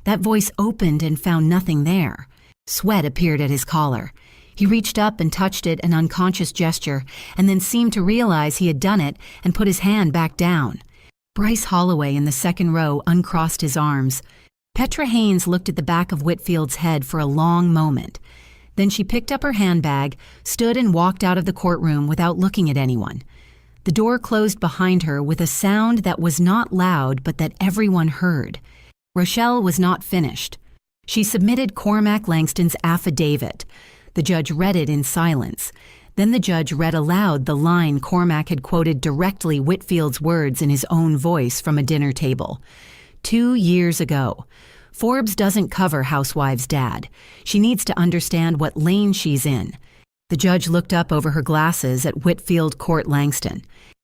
That voice opened and found nothing there. Sweat appeared at his collar. He reached up and touched it, an unconscious gesture, and then seemed to realize he had done it and put his hand back down. Bryce Holloway in the second row uncrossed his arms. Petra Haynes looked at the back of Whitfield's head for a long moment. Then she picked up her handbag, stood and walked out of the courtroom without looking at anyone. The door closed behind her with a sound that was not loud but that everyone heard. Rochelle was not finished. She submitted Cormac Langston's affidavit. The judge read it in silence. Then the judge read aloud the line Cormac had quoted directly Whitfield's words in his own voice from a dinner table. 2 years ago. Forbes doesn't cover Housewife's dad. She needs to understand what lane she's in. The judge looked up over her glasses at Whitfield Court Langston.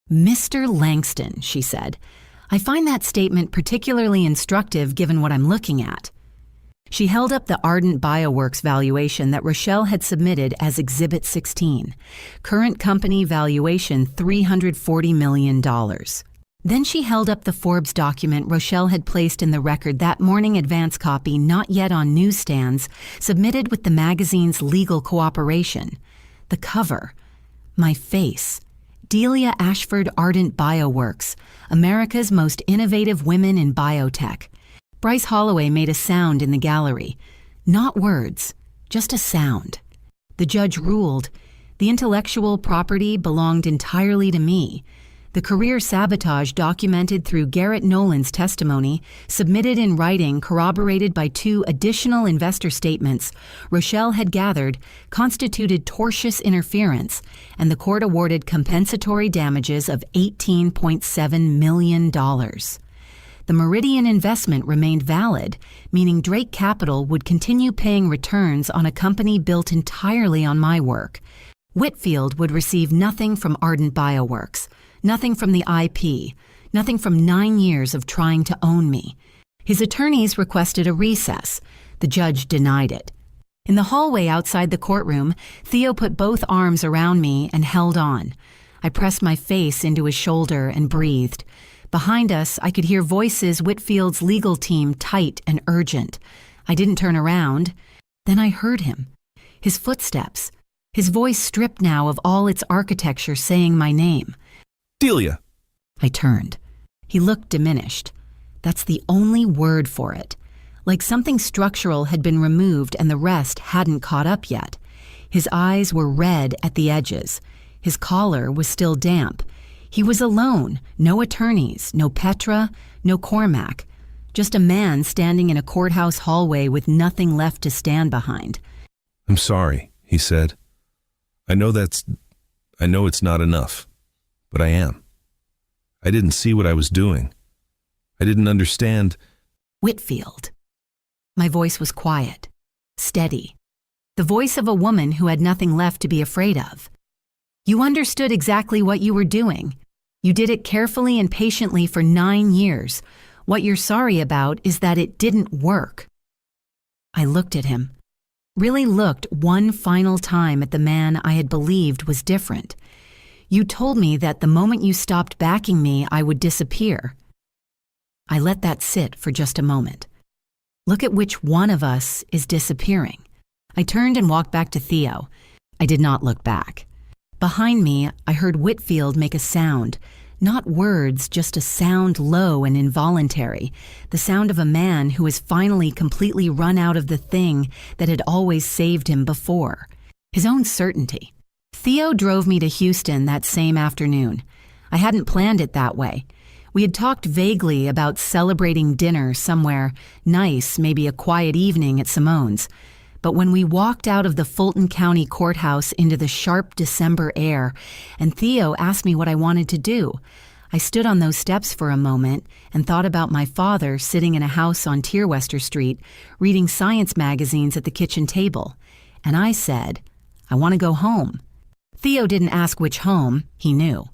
Mr. Langston, she said, I find that statement particularly instructive given what I'm looking at. She held up the Ardent Bioworks valuation that Rochelle had submitted as Exhibit 16. Current company valuation $340 million. Then she held up the Forbes document Rochelle had placed in the record that morning, advance copy not yet on newsstands, submitted with the magazine's legal cooperation. The cover. My face. Delia Ashford Ardent Bioworks, America's most innovative women in biotech. Bryce Holloway made a sound in the gallery. Not words, just a sound. The judge ruled, the intellectual property belonged entirely to me. The career sabotage documented through Garrett Nolan's testimony, submitted in writing corroborated by 2 additional investor statements Rochelle had gathered, constituted tortious interference, and the court awarded compensatory damages of $18.7 million. The Meridian investment remained valid, meaning Drake Capital would continue paying returns on a company built entirely on my work. Whitfield would receive nothing from Ardent Bioworks, nothing from the IP, nothing from 9 years of trying to own me. His attorneys requested a recess. The judge denied it. In the hallway outside the courtroom, Theo put both arms around me and held on. I pressed my face into his shoulder and breathed. Behind us, I could hear voices Whitfield's legal team tight and urgent. I didn't turn around. Then I heard him. His footsteps. His voice stripped now of all its architecture saying my name.
Delia.
I turned. He looked diminished. That's the only word for it. Like something structural had been removed and the rest hadn't caught up yet. His eyes were red at the edges. His collar was still damp. He was alone, no attorneys, no Petra, no Cormac. Just a man standing in a courthouse hallway with nothing left to stand behind.
I'm sorry, he said. I know it's not enough, but I am. I didn't see what I was doing. I didn't understand.
Whitfield. My voice was quiet, steady. The voice of a woman who had nothing left to be afraid of. You understood exactly what you were doing. You did it carefully and patiently for 9 years. What you're sorry about is that it didn't work. I looked at him. Really looked one final time at the man I had believed was different. You told me that the moment you stopped backing me, I would disappear. I let that sit for just a moment. Look at which one of us is disappearing. I turned and walked back to Theo. I did not look back. Behind me, I heard Whitfield make a sound. Not words, just a sound low and involuntary. The sound of a man who has finally completely run out of the thing that had always saved him before. His own certainty. Theo drove me to Houston that same afternoon. I hadn't planned it that way. We had talked vaguely about celebrating dinner somewhere nice, maybe a quiet evening at Simone's. But when we walked out of the Fulton County Courthouse into the sharp December air, and Theo asked me what I wanted to do, I stood on those steps for a moment and thought about my father sitting in a house on Tierwester Street, reading science magazines at the kitchen table. And I said, I want to go home. Theo didn't ask which home, he knew.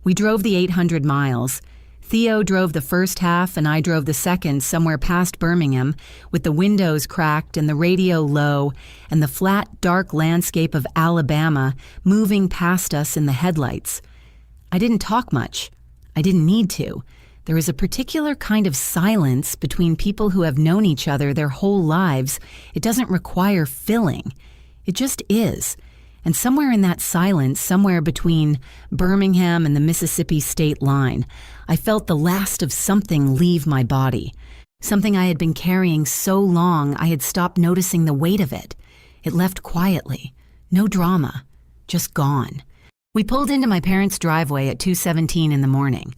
We drove the 800 miles. Theo drove the first half and I drove the second somewhere past Birmingham, with the windows cracked and the radio low and the flat, dark landscape of Alabama moving past us in the headlights. I didn't talk much. I didn't need to. There is a particular kind of silence between people who have known each other their whole lives. It doesn't require filling. It just is. And somewhere in that silence, somewhere between Birmingham and the Mississippi state line, I felt the last of something leave my body. Something I had been carrying so long I had stopped noticing the weight of it. It left quietly. No drama. Just gone. We pulled into my parents' driveway at 2:17 in the morning.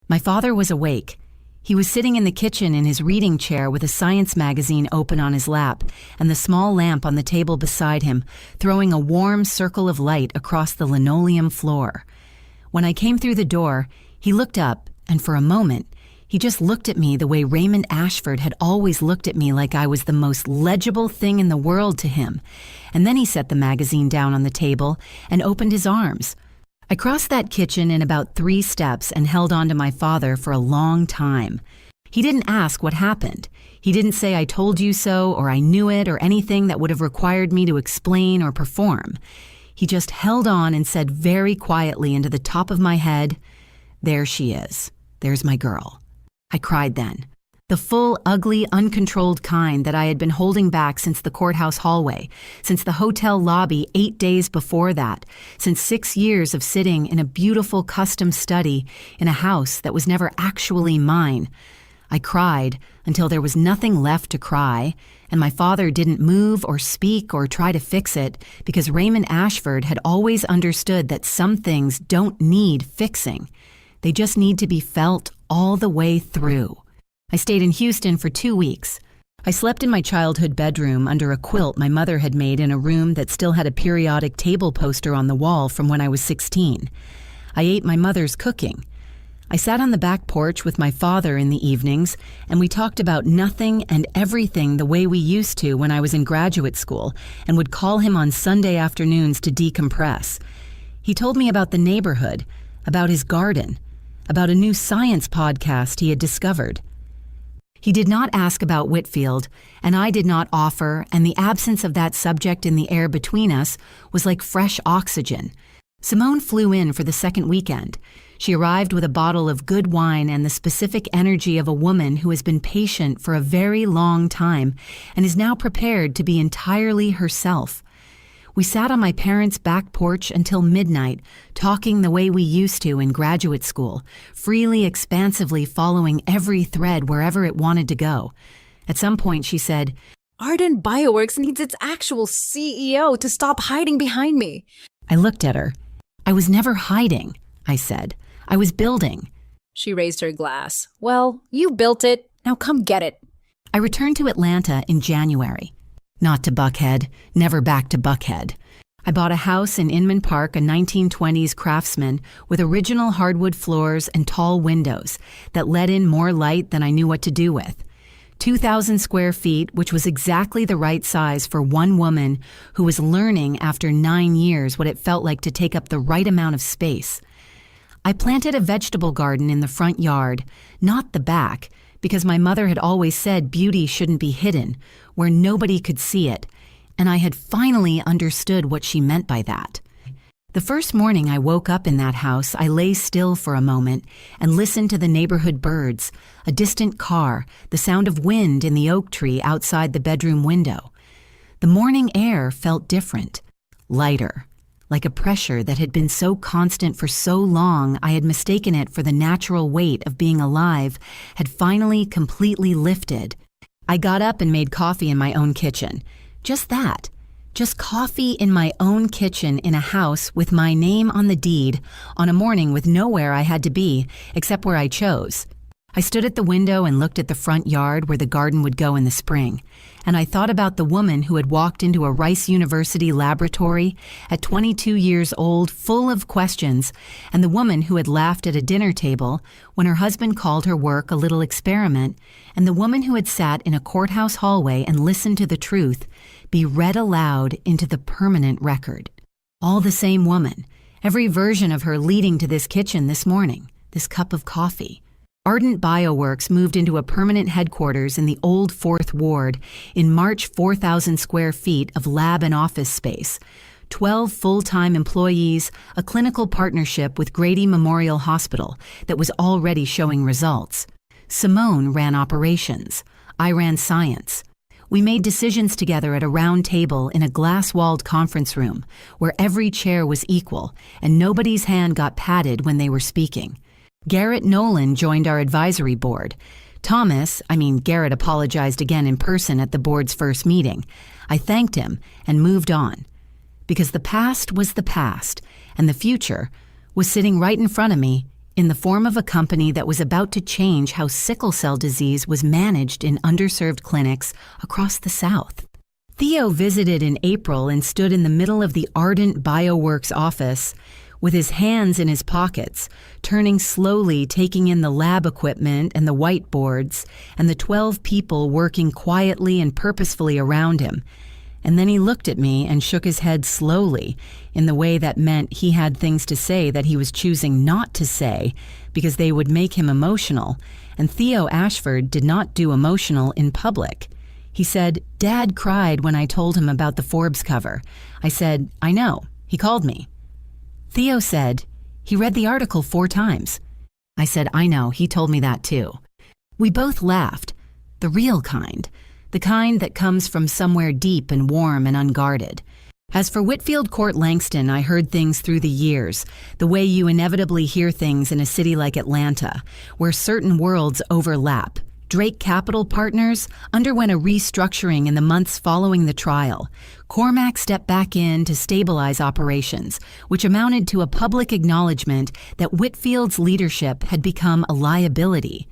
My father was awake. He was sitting in the kitchen in his reading chair with a science magazine open on his lap and the small lamp on the table beside him, throwing a warm circle of light across the linoleum floor. When I came through the door, he looked up, and for a moment, he just looked at me the way Raymond Ashford had always looked at me, like I was the most legible thing in the world to him. And then he set the magazine down on the table and opened his arms. I crossed that kitchen in about 3 steps and held on to my father for a long time. He didn't ask what happened. He didn't say I told you so or I knew it or anything that would have required me to explain or perform. He just held on and said very quietly into the top of my head, "There she is. There's my girl." I cried then. The full, ugly, uncontrolled kind that I had been holding back since the courthouse hallway, since the hotel lobby 8 days before that, since 6 years of sitting in a beautiful custom study in a house that was never actually mine. I cried until there was nothing left to cry, and my father didn't move or speak or try to fix it because Raymond Ashford had always understood that some things don't need fixing. They just need to be felt all the way through. I stayed in Houston for 2 weeks. I slept in my childhood bedroom under a quilt my mother had made in a room that still had a periodic table poster on the wall from when I was 16. I ate my mother's cooking. I sat on the back porch with my father in the evenings, and we talked about nothing and everything the way we used to when I was in graduate school and would call him on Sunday afternoons to decompress. He told me about the neighborhood, about his garden, about a new science podcast he had discovered. He did not ask about Whitfield, and I did not offer, and the absence of that subject in the air between us was like fresh oxygen. Simone flew in for the second weekend. She arrived with a bottle of good wine and the specific energy of a woman who has been patient for a very long time and is now prepared to be entirely herself. We sat on my parents' back porch until midnight, talking the way we used to in graduate school, freely, expansively following every thread wherever it wanted to go. At some point, she said,
Ardent Bioworks needs its actual CEO to stop hiding behind me.
I looked at her. I was never hiding, I said. I was building.
She raised her glass. Well, you built it. Now come get it.
I returned to Atlanta in January. Not to Buckhead, never back to Buckhead. I bought a house in Inman Park, a 1920s craftsman with original hardwood floors and tall windows that let in more light than I knew what to do with. 2,000 square feet, which was exactly the right size for one woman who was learning after 9 years what it felt like to take up the right amount of space. I planted a vegetable garden in the front yard, not the back, because my mother had always said beauty shouldn't be hidden, where nobody could see it, and I had finally understood what she meant by that. The first morning I woke up in that house, I lay still for a moment and listened to the neighborhood birds, a distant car, the sound of wind in the oak tree outside the bedroom window. The morning air felt different, lighter, like a pressure that had been so constant for so long I had mistaken it for the natural weight of being alive had finally completely lifted. I got up and made coffee in my own kitchen. Just that. Just coffee in my own kitchen in a house with my name on the deed on a morning with nowhere I had to be except where I chose. I stood at the window and looked at the front yard where the garden would go in the spring, and I thought about the woman who had walked into a Rice University laboratory at 22 years old, full of questions, and the woman who had laughed at a dinner table when her husband called her work a little experiment, and the woman who had sat in a courthouse hallway and listened to the truth be read aloud into the permanent record. All the same woman, every version of her leading to this kitchen this morning, this cup of coffee. Ardent Bioworks moved into a permanent headquarters in the old 4th Ward in March, 4,000 square feet of lab and office space, 12 full-time employees, a clinical partnership with Grady Memorial Hospital that was already showing results. Simone ran operations. I ran science. We made decisions together at a round table in a glass-walled conference room where every chair was equal and nobody's hand got patted when they were speaking. Garrett Nolan joined our advisory board. Garrett apologized again in person at the board's first meeting. I thanked him and moved on. Because the past was the past, and the future was sitting right in front of me in the form of a company that was about to change how sickle cell disease was managed in underserved clinics across the South. Theo visited in April and stood in the middle of the Ardent Bioworks office with his hands in his pockets, turning slowly, taking in the lab equipment and the whiteboards and the 12 people working quietly and purposefully around him. And then he looked at me and shook his head slowly in the way that meant he had things to say that he was choosing not to say because they would make him emotional, and Theo Ashford did not do emotional in public. He said, "Dad cried when I told him about the Forbes cover." I said, "I know. He called me." Theo said, "He read the article 4 times. I said, "I know, he told me that too." We both laughed, the real kind, the kind that comes from somewhere deep and warm and unguarded. As for Whitfield Court Langston, I heard things through the years, the way you inevitably hear things in a city like Atlanta, where certain worlds overlap, Drake Capital Partners underwent a restructuring in the months following the trial. Cormac stepped back in to stabilize operations, which amounted to a public acknowledgement that Whitfield's leadership had become a liability.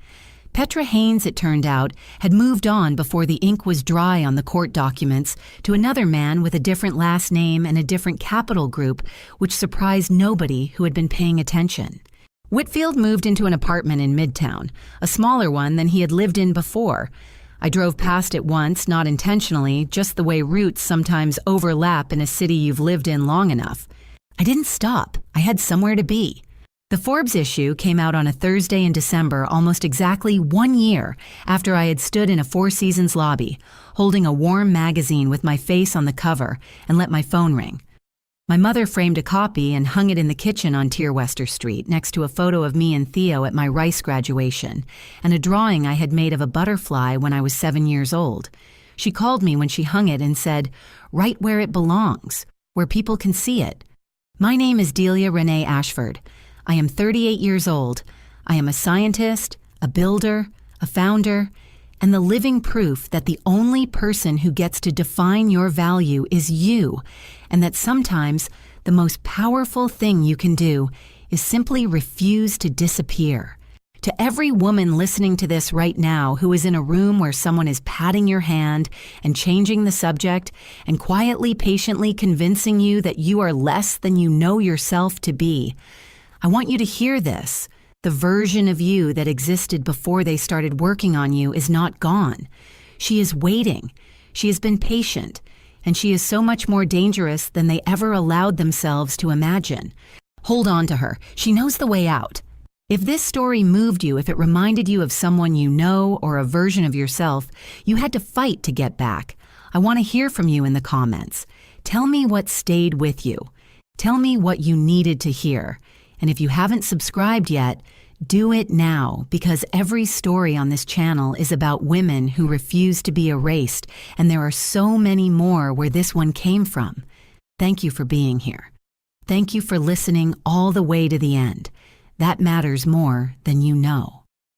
Petra Haynes, it turned out, had moved on before the ink was dry on the court documents to another man with a different last name and a different capital group, which surprised nobody who had been paying attention. Whitfield moved into an apartment in Midtown, a smaller one than he had lived in before. I drove past it once, not intentionally, just the way routes sometimes overlap in a city you've lived in long enough. I didn't stop. I had somewhere to be. The Forbes issue came out on a Thursday in December, almost exactly 1 year after I had stood in a Four Seasons lobby, holding a warm magazine with my face on the cover, and let my phone ring. My mother framed a copy and hung it in the kitchen on Tierwester Street next to a photo of me and Theo at my Rice graduation and a drawing I had made of a butterfly when I was 7 years old. She called me when she hung it and said, "Right where it belongs, where people can see it." My name is Delia Renee Ashford. I am 38 years old. I am a scientist, a builder, a founder, and the living proof that the only person who gets to define your value is you, and that sometimes the most powerful thing you can do is simply refuse to disappear. To every woman listening to this right now who is in a room where someone is patting your hand and changing the subject and quietly, patiently convincing you that you are less than you know yourself to be, I want you to hear this. The version of you that existed before they started working on you is not gone. She is waiting. She has been patient, and she is so much more dangerous than they ever allowed themselves to imagine. Hold on to her. She knows the way out. If this story moved you, if it reminded you of someone you know or a version of yourself, you had to fight to get back. I want to hear from you in the comments. Tell me what stayed with you. Tell me what you needed to hear. And if you haven't subscribed yet, do it now, because every story on this channel is about women who refuse to be erased, and there are so many more where this one came from. Thank you for being here. Thank you for listening all the way to the end. That matters more than you know.